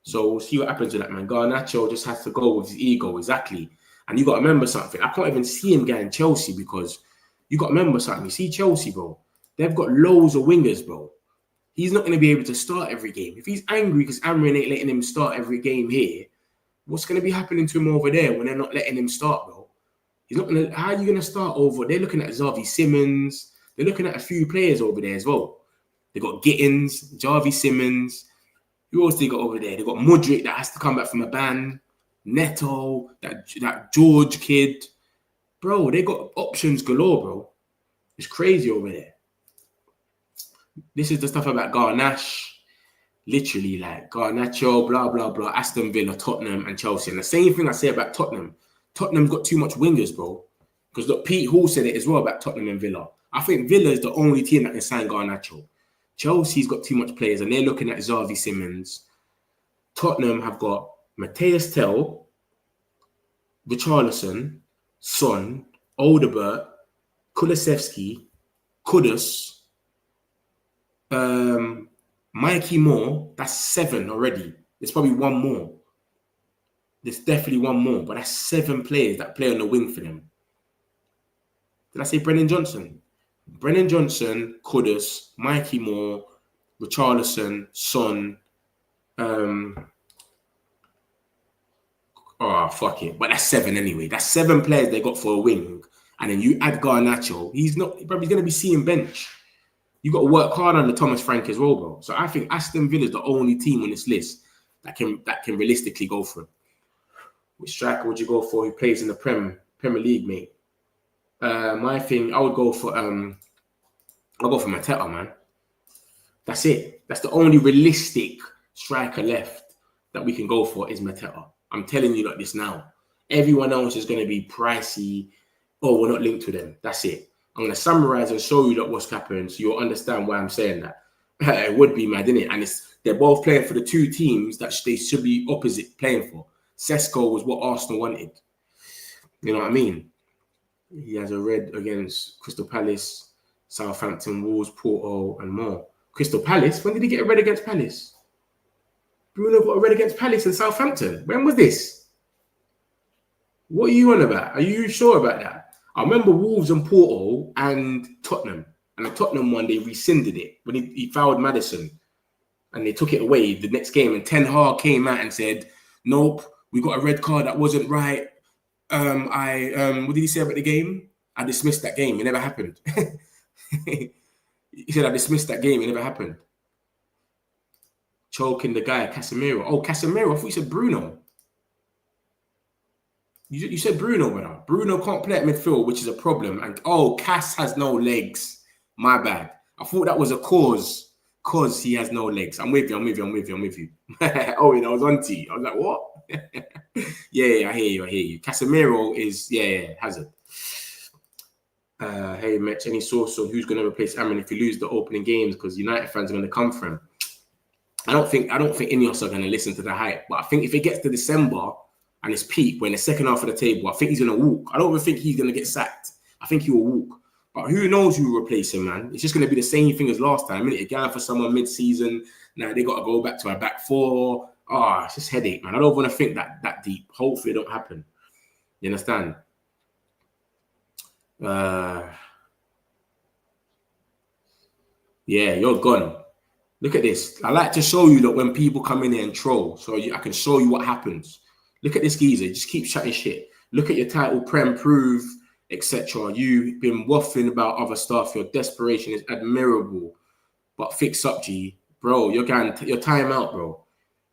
So we'll see what happens with that, man. Garnacho just has to go with his ego, exactly. And you got to remember something. I can't even see him getting Chelsea because you got to remember something. You see Chelsea, bro. They've got loads of wingers, bro. He's not going to be able to start every game. If he's angry because Amran ain't letting him start every game here, what's going to be happening to him over there when they're not letting him start, bro? He's not going to. How are you going to start over? They're looking at Xavi Simons. They're looking at a few players over there as well. They got Gittins, Xavi Simons. Who else they got over there? They got Mudryk that has to come back from a ban. Neto, that George kid, bro. They got options galore, bro. It's crazy over there. This is the stuff about Garnacho, literally like Garnacho, blah, blah, blah, Aston Villa, Tottenham, and Chelsea. And the same thing I say about Tottenham. Tottenham's got too much wingers, bro. Because look, Pete Hall said it as well about Tottenham and Villa. I think Villa is the only team that can sign Garnacho. Chelsea's got too much players, and they're looking at Xavi Simons. Tottenham have got Matthias Tell, Richarlison, Son, Odegaard, Kulusevski, Kudus, Mikey Moore. That's 7 already. There's probably one more. There's definitely one more, but that's 7 players that play on the wing for them. Did I say Brennan Johnson? Brennan Johnson, Kudus, Mikey Moore, Richarlison, Son. Oh, fuck it. But that's 7 anyway. That's 7 players they got for a wing. And then you add Garnacho. He's probably going to be seeing bench. You got to work hard on the Thomas Frank as well, bro. So I think Aston Villa is the only team on this list that can realistically go for him. Which striker would you go for who plays in the Premier League, mate? My thing, I would go for I'll go for Mateta, man. That's it. That's the only realistic striker left that we can go for is Mateta. I'm telling you like this now. Everyone else is going to be pricey. Oh, we're not linked to them. That's it. I'm going to summarize and show you what's happened so you'll understand why I'm saying that. It would be mad, innit? And it's they're both playing for the two teams that they should be opposite playing for. Cesco was what Arsenal wanted. You know what I mean? He has a red against Crystal Palace, Southampton, Wolves, Porto, and more. Crystal Palace? When did he get a red against Palace? Bruno got a red against Palace and Southampton. When was this? What are you on about? Are you sure about that? I remember Wolves and Porto and Tottenham. And the Tottenham one, they rescinded it when he fouled Maddison. And they took it away the next game. And Ten Hag came out and said, nope, we got a red card that wasn't right. What did he say about the game? I dismissed that game. It never happened. He said, I dismissed that game. It never happened. Choking the guy, Casemiro. Oh, Casemiro. I thought you said Bruno. You said Bruno, brother. Bruno can't play at midfield, which is a problem. And Cass has no legs. My bad. I thought that was a cause he has no legs. I'm with you. Oh, I was on to you. I was like, what? yeah, I hear you. Casemiro is, Hazard. Hey, Mitch, any source on who's going to replace Amrin if you lose the opening games? Because United fans are going to come for him. I don't think Ineos are going to listen to the hype. But I think if it gets to December and it's peak, we're in the second half of the table, I think he's going to walk. I don't even think he's going to get sacked. I think he will walk. But who knows who will replace him, man? It's just going to be the same thing as last time. You're going for someone mid-season. Now they got to go back to our back four. It's just headache, man. I don't want to think that deep. Hopefully it don't happen. You understand? Yeah, you're gone. Look at this. I like to show you that when people come in here and troll, so I can show you what happens. Look at this geezer. Just keep chatting shit. Look at your title, Prem, Prove, etc. You've been waffling about other stuff. Your desperation is admirable. But fix up, G. Bro, your time out, bro.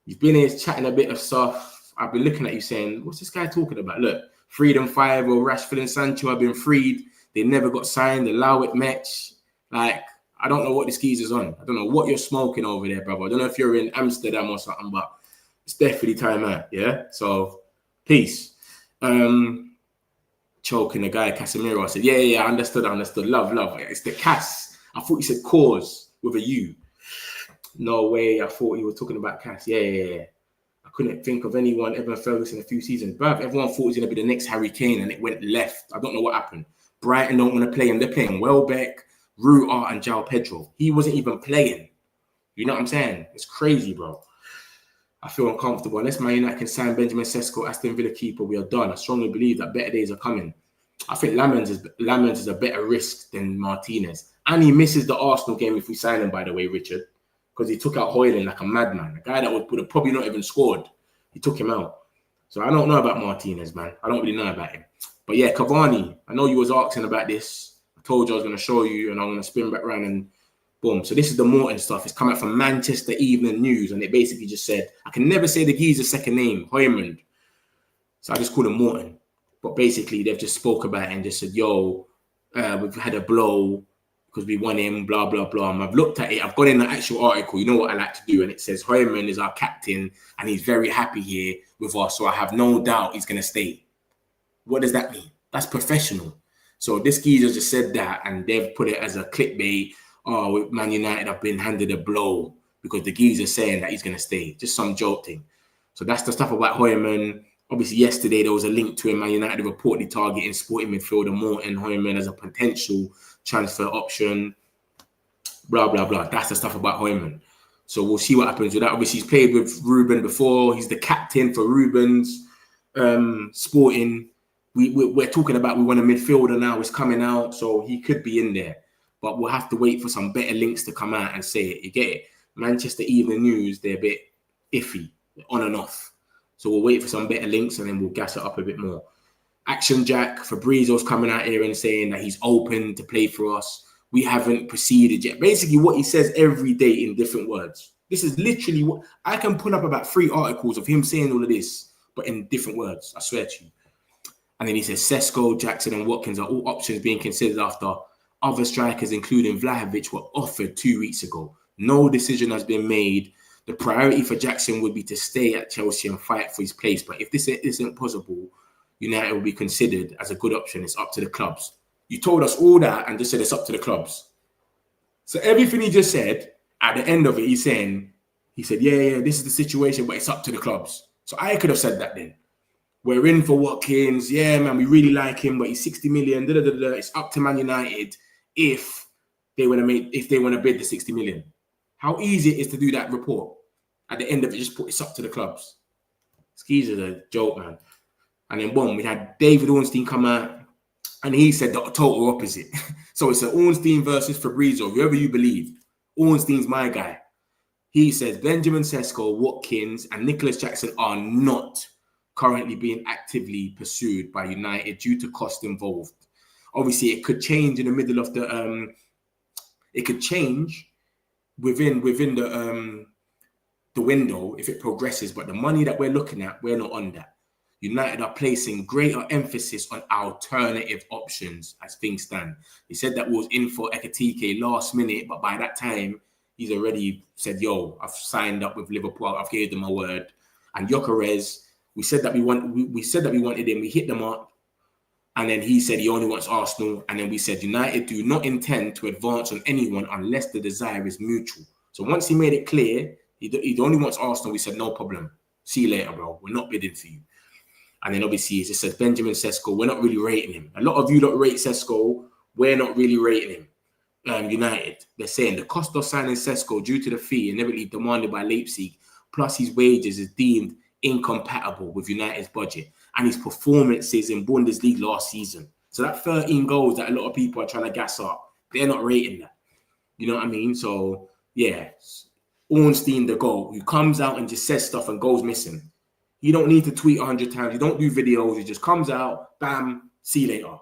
You've been here chatting a bit of stuff. I've been looking at you saying, what's this guy talking about? Look, Freedom 5 or Rashford and Sancho have been freed. They never got signed. Allow it match. Like, I don't know what this geezer's on. I don't know what you're smoking over there, brother. I don't know if you're in Amsterdam or something, but it's definitely time out, yeah? So, peace. Choking the guy, Casemiro. I said, yeah, I understood. Love. It's the Cass. I thought you said cause with a U. No way. I thought he was talking about Cass. Yeah. I couldn't think of anyone, Evan Ferguson, a few seasons. Bruv, everyone thought he was going to be the next Harry Kane, and it went left. I don't know what happened. Brighton don't want to play him. They're playing Welbeck, Ruta, and João Pedro. He wasn't even playing. You know what I'm saying? It's crazy, bro. I feel uncomfortable. Unless Man United can sign Benjamin Cesco, Aston Villa keeper, we are done. I strongly believe that better days are coming. I think Lammens is a better risk than Martinez. And he misses the Arsenal game if we sign him, by the way, Richard. Because he took out Hojlund like a madman. A guy that would have probably not even scored. He took him out. So I don't know about Martinez, man. I don't really know about him. But yeah, Cavani, I know you was asking about this. I told you I was going to show you, and I'm going to spin back around and boom. So this is the Morten stuff. It's come out from Manchester Evening News, and it basically just said, I can never say the geezer's second name, Hjulmand. So I just call him Morten. But basically, they've just spoke about it and just said, yo, we've had a blow because we won him, blah, blah, blah. And I've looked at it. I've got in the actual article. You know what I like to do. And it says, Hjulmand is our captain, and he's very happy here with us. So I have no doubt he's going to stay. What does that mean? That's professional. So this geezer just said that, and they've put it as a clickbait. Oh, Man United have been handed a blow because the geezer's saying that he's going to stay. Just some joke thing. So that's the stuff about Hjulmand. Obviously, yesterday there was a link to him. Man United reportedly targeting sporting midfielder Morten Hjulmand as a potential transfer option. Blah, blah, blah. That's the stuff about Hjulmand. So we'll see what happens with that. Obviously, he's played with Ruben before. He's the captain for Ruben's Sporting. We're talking about we want a midfielder now. It's coming out, so he could be in there. But we'll have to wait for some better links to come out and say it. You get it? Manchester Evening News, they're a bit iffy, on and off. So we'll wait for some better links and then we'll gas it up a bit more. Action Jack, Fabrizio's coming out here and saying that he's open to play for us. We haven't proceeded yet. Basically what he says every day in different words. This is literally what I can pull up about 3 articles of him saying all of this, but in different words. I swear to you. And then he says Cesco, Jackson and Watkins are all options being considered after other strikers, including Vlahovic, were offered 2 weeks ago. No decision has been made. The priority for Jackson would be to stay at Chelsea and fight for his place. But if this isn't possible, United will be considered as a good option. It's up to the clubs. You told us all that and just said it's up to the clubs. So everything he just said, at the end of it, he's saying He said, yeah, this is the situation, but it's up to the clubs. So I could have said that then. We're in for Watkins. Yeah, man, we really like him, but he's 60 million. It's up to Man United if they want to bid the 60 million. How easy it is to do that report. At the end of it, just put it's up to the clubs. Skis is a joke, man. And then boom, we had David Ornstein come out, and he said the total opposite. So it's an Ornstein versus Fabrizio, whoever you believe. Ornstein's my guy. He says Benjamin Cesco, Watkins, and Nicholas Jackson are not currently being actively pursued by United due to cost involved. Obviously, it could change in the middle of the. It could change within the window if it progresses. But the money that we're looking at, we're not on that. United are placing greater emphasis on alternative options as things stand. He said that we was in for Ekitike last minute, but by that time, he's already said, yo, I've signed up with Liverpool. I've gave them my word. And Gyokeres, we said that we wanted him. We hit them up. And then he said he only wants Arsenal. And then we said United do not intend to advance on anyone unless the desire is mutual. So once he made it clear, he only wants Arsenal. We said, no problem. See you later, bro. We're not bidding for you. And then obviously it says Benjamin Cesco, we're not really rating him. A lot of you don't rate Cesco. We're not really rating him. United, they're saying the cost of signing Cesco due to the fee inevitably demanded by Leipzig, plus his wages, is deemed incompatible with United's budget and his performances in Bundesliga last season. So that 13 goals that a lot of people are trying to gas up, they're not rating that. You know what I mean? So yeah, Ornstein, the goal, who comes out and just says stuff and goes missing. You don't need to tweet 100 times. You don't do videos. It just comes out, bam, see you later.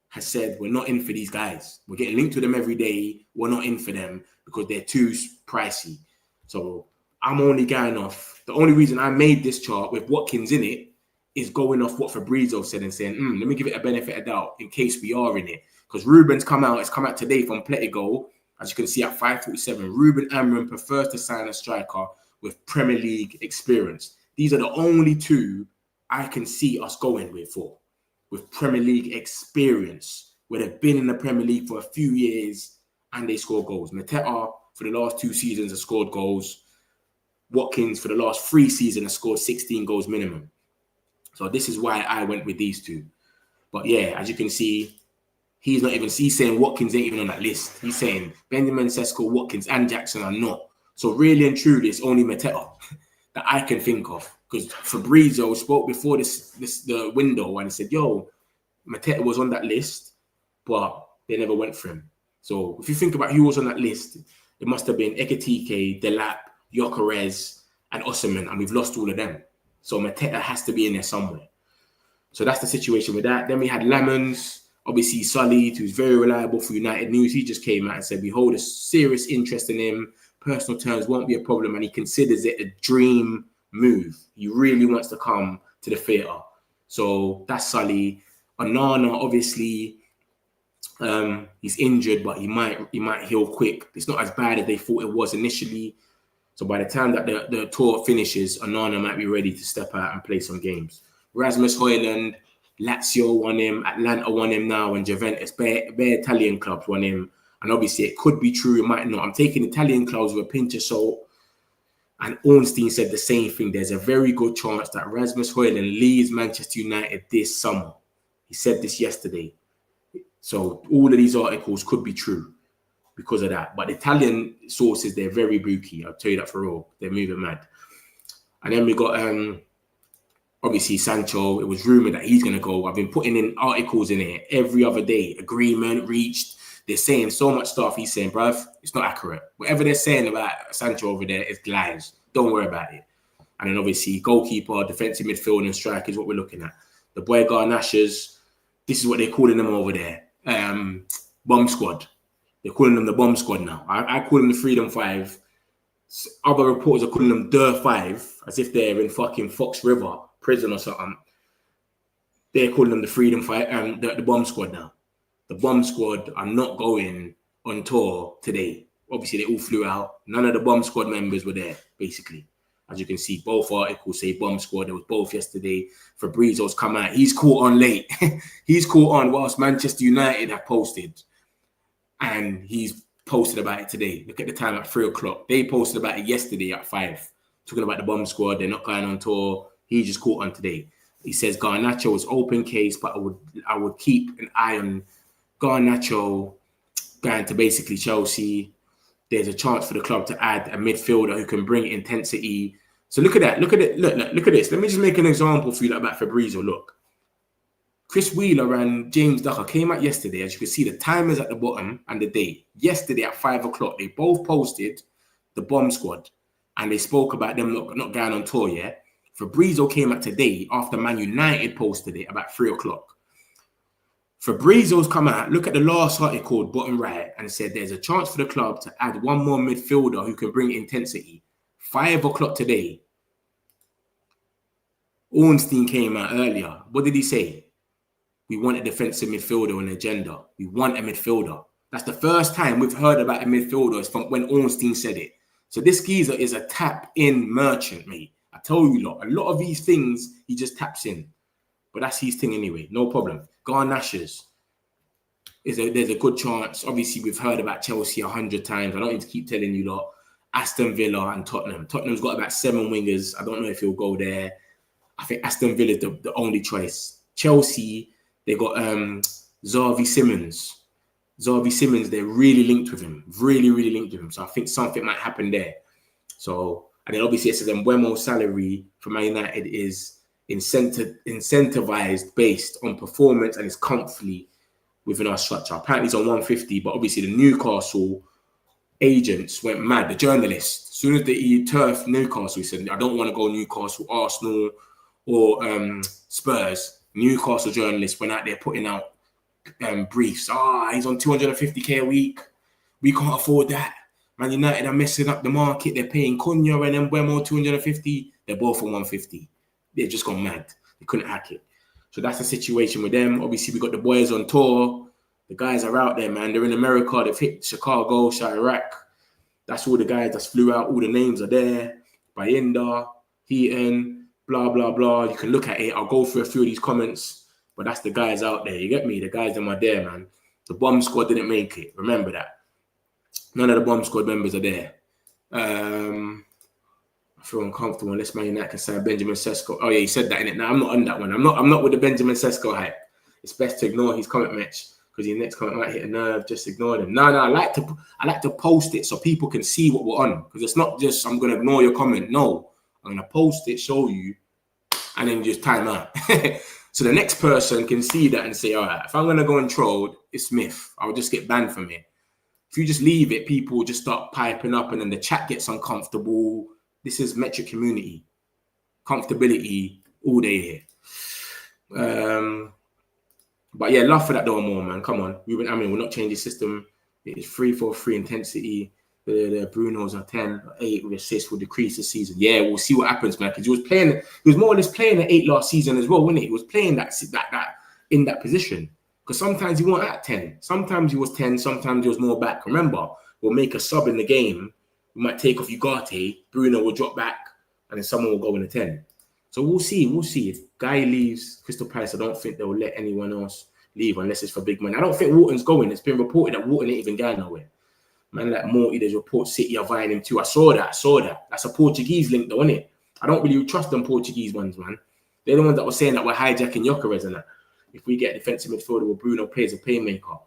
Has said, we're not in for these guys. We're getting linked to them every day. We're not in for them because they're too pricey. So I'm only going off. The only reason I made this chart with Watkins in it is going off what Fabrizio said and saying, let me give it a benefit of doubt in case we are in it. Because Ruben's come out. It's come out today from Pletigo. As you can see at 5:47, Ruben Amram prefers to sign a striker with Premier League experience. These are the only two I can see us going with Premier League experience, where they've been in the Premier League for a few years and they score goals. Mateta, for the last 2 seasons, has scored goals. Watkins, for the last 3 seasons, has scored 16 goals minimum. So this is why I went with these two. But yeah, as you can see, he's saying Watkins ain't even on that list. He's saying Benjamin Cesco, Watkins, and Jackson are not. So really and truly, it's only Mateta that I can think of, because Fabrizio spoke before the window and he said, yo, Mateta was on that list, but they never went for him. So if you think about who was on that list, it must have been Ekitike, Delap, Gyokeres, and Osimhen, and we've lost all of them. So Mateta has to be in there somewhere. So that's the situation with that. Then we had Lammens, obviously Sully, who's very reliable for United News. He just came out and said, we hold a serious interest in him. Personal terms won't be a problem, and he considers it a dream move. He really wants to come to the theatre. So that's Sully. Onana, obviously, he's injured, but he might heal quick. It's not as bad as they thought it was initially. So by the time that the tour finishes, Onana might be ready to step out and play some games. Rasmus Hojlund, Lazio won him, Atlanta won him now, and Juventus, bare Italian clubs won him. And obviously, it could be true, it might not. I'm taking Italian clubs with a pinch of salt. And Ornstein said the same thing. There's a very good chance that Rasmus Hojlund leaves Manchester United this summer. He said this yesterday. So all of these articles could be true because of that. But Italian sources, they're very booky. I'll tell you that for real. They're moving mad. And then we got, obviously, Sancho. It was rumored that he's going to go. I've been putting in articles in here every other day. Agreement reached. They're saying so much stuff. He's saying, bruv, it's not accurate. Whatever they're saying about Sancho over there is lies. Don't worry about it. And then obviously goalkeeper, defensive midfield and strike is what we're looking at. The boy Garnashers, this is what they're calling them over there. Bomb squad. They're calling them the bomb squad now. I call them the Freedom 5. Other reporters are calling them the 5, as if they're in fucking Fox River prison or something. They're calling them the Freedom 5, the bomb squad now. The bomb squad are not going on tour today. Obviously, they all flew out. None of the bomb squad members were there, basically. As you can see, both articles say bomb squad. There was both yesterday. Fabrizio's come out. He's caught on late. He's caught on whilst Manchester United have posted. And he's posted about it today. Look at the time at 3 o'clock. They posted about it yesterday at 5. Talking about the bomb squad. They're not going on tour. He just caught on today. He says Garnacho is open case, but I would keep an eye on Garnacho going to basically Chelsea. There's a chance for the club to add a midfielder who can bring intensity. So look at that. Look at it. Look at this. Let me just make an example for you about Fabrizio. Look. Chris Wheeler and James Ducker came out yesterday. As you can see, the timers at the bottom and the date. Yesterday at 5 o'clock, they both posted the bomb squad. And they spoke about them not going on tour yet. Fabrizio came out today after Man United posted it about 3 o'clock. Fabrizio's come out. Look at the last article, bottom right, and said there's a chance for the club to add one more midfielder who can bring intensity. 5 o'clock today. Ornstein came out earlier. What did he say? We want a defensive midfielder on the agenda. We want a midfielder. That's the first time we've heard about a midfielder from when Ornstein said it. So this geezer is a tap-in merchant, mate. I tell you, a lot of these things, he just taps in. But that's his thing anyway. No problem. Garnachers. There's a good chance. Obviously, we've heard about Chelsea 100 times. I don't need to keep telling you lot. Aston Villa and Tottenham. Tottenham's got about 7 wingers. I don't know if he'll go there. I think Aston Villa is the only choice. Chelsea, they got Xavi Simons. Xavi Simons, they're really linked with him. Really, really linked with him. So I think something might happen there. So, and then obviously it says Mbeumo's salary for Man United is incentivized based on performance and is comfortably within our structure. Apparently it's on 150, but obviously the Newcastle agents went mad. The journalists, as soon as he turfed Newcastle, he said, I don't want to go Newcastle, Arsenal, or Spurs. Newcastle journalists went out there putting out briefs. He's on 250k a week. We can't afford that. Man United are messing up the market. They're paying Cunha and Mbeumo 250. They're both on 150. They've just gone mad. They couldn't hack it. So that's the situation with them. Obviously, we got the boys on tour. The guys are out there, man. They're in America. They've hit Chicago, Chirac. That's all the guys that flew out. All the names are there. Bayinda, Heaton, blah, blah, blah. You can look at it. I'll go through a few of these comments. But that's the guys out there. You get me? The guys that are there, man. The bomb squad didn't make it. Remember that. None of the bomb squad members are there. I feel uncomfortable unless Man United can sign Benjamin Cesco. Oh yeah, he said that in it. Now I'm not on that one. I'm not with the Benjamin Cesco hype. It's best to ignore his comment match because his next comment might hit a nerve. Just ignore them. No, I like to post it so people can see what we're on. Because it's not just I'm gonna ignore your comment. No, I'm gonna post it, show you, and then just time out. So the next person can see that and say, all right, if I'm gonna go and troll, it's Smith. I'll just get banned from it. If you just leave it, people will just start piping up and then the chat gets uncomfortable. This is metric community. Comfortability all day here. But yeah, love for that though more, man. Come on. Ruben, we'll not change the system. It is 3-4-3 intensity. The Bruno's are 10-8 with assists will decrease this season. Yeah, we'll see what happens, man. Because he was more or less playing at 8 last season as well, wasn't he? He was playing that in that position. Because sometimes he wasn't at 10. Sometimes he was 10, sometimes he was more back. Remember, we'll make a sub in the game. We might take off Ugarte, Bruno will drop back, and then someone will go in the 10. So we'll see. If Guy leaves Crystal Palace, I don't think they'll let anyone else leave unless it's for big money. I don't think Wharton's going. It's been reported that Wharton ain't even going nowhere. Man like Morty, there's reports City are buying him too. I saw that. That's a Portuguese link though, isn't it? I don't really trust them Portuguese ones, man. They're the ones that were saying that we're hijacking Gyokeres and that. If we get a defensive midfielder where Bruno plays a playmaker,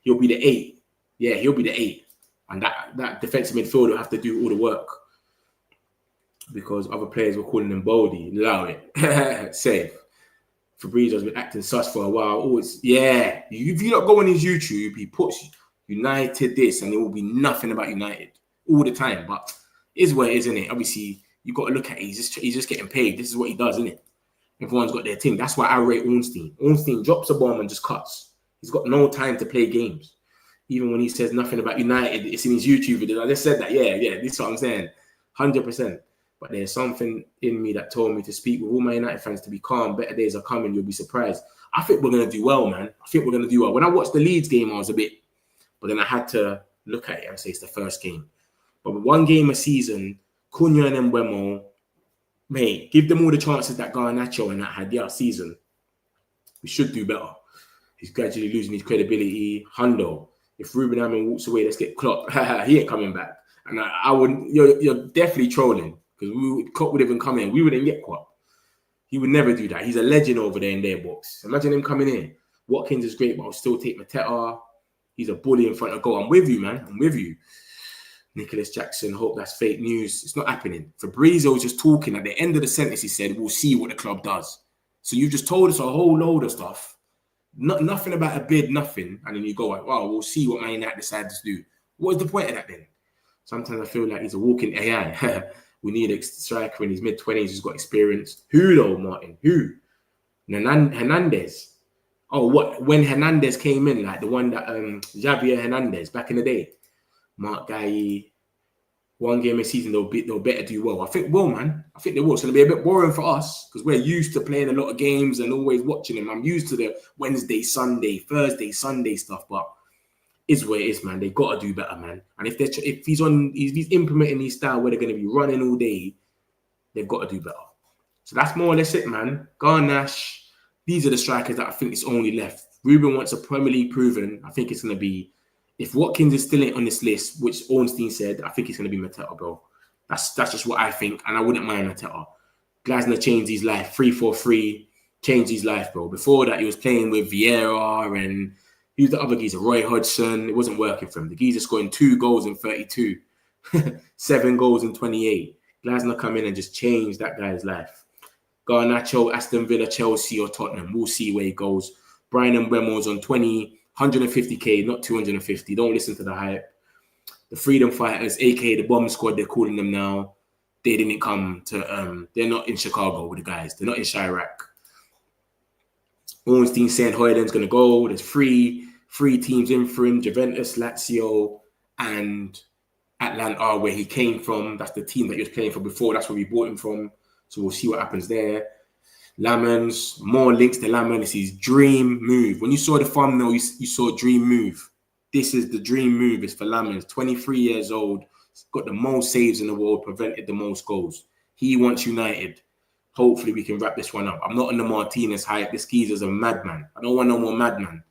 he'll be the 8. Yeah, he'll be the 8. And that defensive midfielder will have to do all the work. Because other players were calling him Baldy. Allow it. Safe. Fabrizio's been acting sus for a while. Always, yeah. If you don't go on his YouTube, he puts United this and it will be nothing about United all the time. But it is what it is, isn't it? Obviously, you've got to look at it. He's just getting paid. This is what he does, isn't it? Everyone's got their thing. That's why I rate Ornstein. Ornstein drops a bomb and just cuts. He's got no time to play games. Even when he says nothing about United, it's in his YouTube video. I just said that. Yeah, this is what I'm saying. 100%. But there's something in me that told me to speak with all my United fans to be calm. Better days are coming. You'll be surprised. I think we're going to do well, man. I think we're going to do well. When I watched the Leeds game, I was a bit... But then I had to look at it and say it's the first game. But with one game a season, Cunha and Mbeumo, mate, give them all the chances that Garnacho and that had the season. We should do better. He's gradually losing his credibility. Hundo, If Ruben Hammond walks away, let's get Klopp. He ain't coming back. And I wouldn't. You're definitely trolling because Klopp would even come in. We wouldn't get Klopp. He would never do that. He's a legend over there in their box. Imagine him coming in. Watkins is great, but I'll still take Mateta. He's a bully in front of goal. I'm with you, man. I'm with you. Nicholas Jackson, hope that's fake news. It's not happening. Fabrizio was just talking. At the end of the sentence, he said, we'll see what the club does. So you've just told us a whole load of stuff. Nothing about a bid, nothing. And then you go, well, we'll see what Man United decide to do. What is the point of that then? Sometimes I feel like he's a walking AI. We need a striker in his mid-20s who's got experience. Who though, Martin? Who? Hernandez. Oh, what? When Hernandez came in, like the one that Javier Hernandez back in the day. Mark Guy, one game a season, they'll better do well. I think man. I think they will. It's going to be a bit boring for us because we're used to playing a lot of games and always watching them. I'm used to the Wednesday, Sunday, Thursday, Sunday stuff, but is what it is, man. They got to do better, man. And if he's implementing his style where they're going to be running all day, they've got to do better. So that's more or less it, man. Garnash. These are the strikers that I think is only left. Ruben wants a Premier League proven. I think it's going to be, if Watkins is still on this list, which Ornstein said, I think it's going to be Mateta, bro. That's just what I think, and I wouldn't mind Mateta. Glasner changed his life, 3-4-3, changed his life, bro. Before that, he was playing with Vieira and who's the other geezer? Roy Hodgson. It wasn't working for him. The geezer scoring 2 goals in 32, 7 goals in 28. Glasner come in and just changed that guy's life. Garnacho, Aston Villa, Chelsea, or Tottenham. We'll see where he goes. Brian and Bremo's on 150k, not 250. Don't listen to the hype. The Freedom Fighters, aka the Bomb Squad, they're calling them now. They didn't come to, they're not in Chicago with the guys. They're not in Chirac. Ornstein saying Hojlund's going to go. There's three teams in for him. Juventus, Lazio, and Atlanta, where he came from. That's the team that he was playing for before. That's where we bought him from. So we'll see what happens there. Lammens, more links to Lammens. It's his dream move. When you saw the thumbnail, you saw dream move. This is the dream move. It's for Lammens. 23 years old. Got the most saves in the world. Prevented the most goals. He wants United. Hopefully we can wrap this one up. I'm not on the Martinez hype. This geezer's a madman. I don't want no more madman.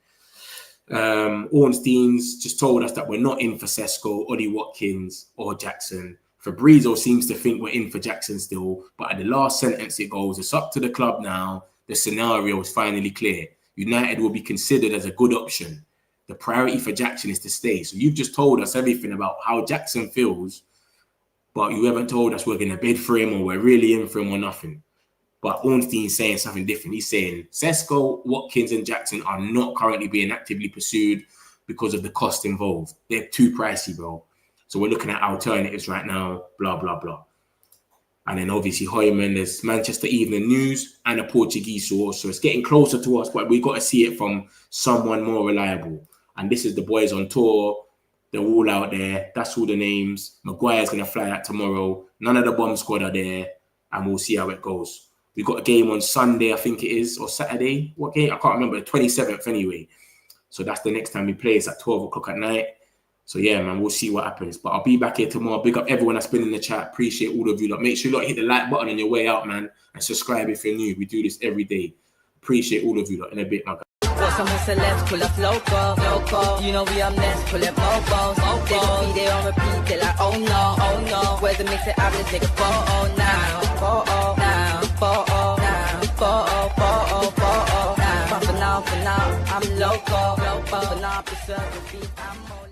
Ornstein's just told us that we're not in for Cesco, Ollie Watkins, or Jackson. Fabrizio seems to think we're in for Jackson still, but at the last sentence it goes, it's up to the club now. The scenario is finally clear. United will be considered as a good option. The priority for Jackson is to stay. So you've just told us everything about how Jackson feels, but you haven't told us we're going to bid for him or we're really in for him or nothing. But Ornstein's saying something different. He's saying Cesco, Watkins, and Jackson are not currently being actively pursued because of the cost involved. They're too pricey, bro. So we're looking at alternatives right now, blah, blah, blah. And then obviously Hjulmand, there's Manchester Evening News and a Portuguese source. So it's getting closer to us, but we got to see it from someone more reliable. And this is the boys on tour. They're all out there. That's all the names. Maguire's going to fly out tomorrow. None of the bomb squad are there. And we'll see how it goes. We got a game on Sunday, I think it is, or Saturday. What game? I can't remember. The 27th anyway. So that's the next time we play. It's at 12 o'clock at night. So yeah, man, we'll see what happens. But I'll be back here tomorrow. Big up everyone that's been in the chat. Appreciate all of you. Like, make sure you hit the like button on your way out, man. And subscribe if you're new. We do this every day. Appreciate all of you. In a bit, my guys. Some celebs pull up local. You know we are next, pull up mobos. They gon' be there on repeat, they're like, oh no. Where's the mix it up, let's take a photo now. But for now, I'm local. For now, preserve the beat, I'm more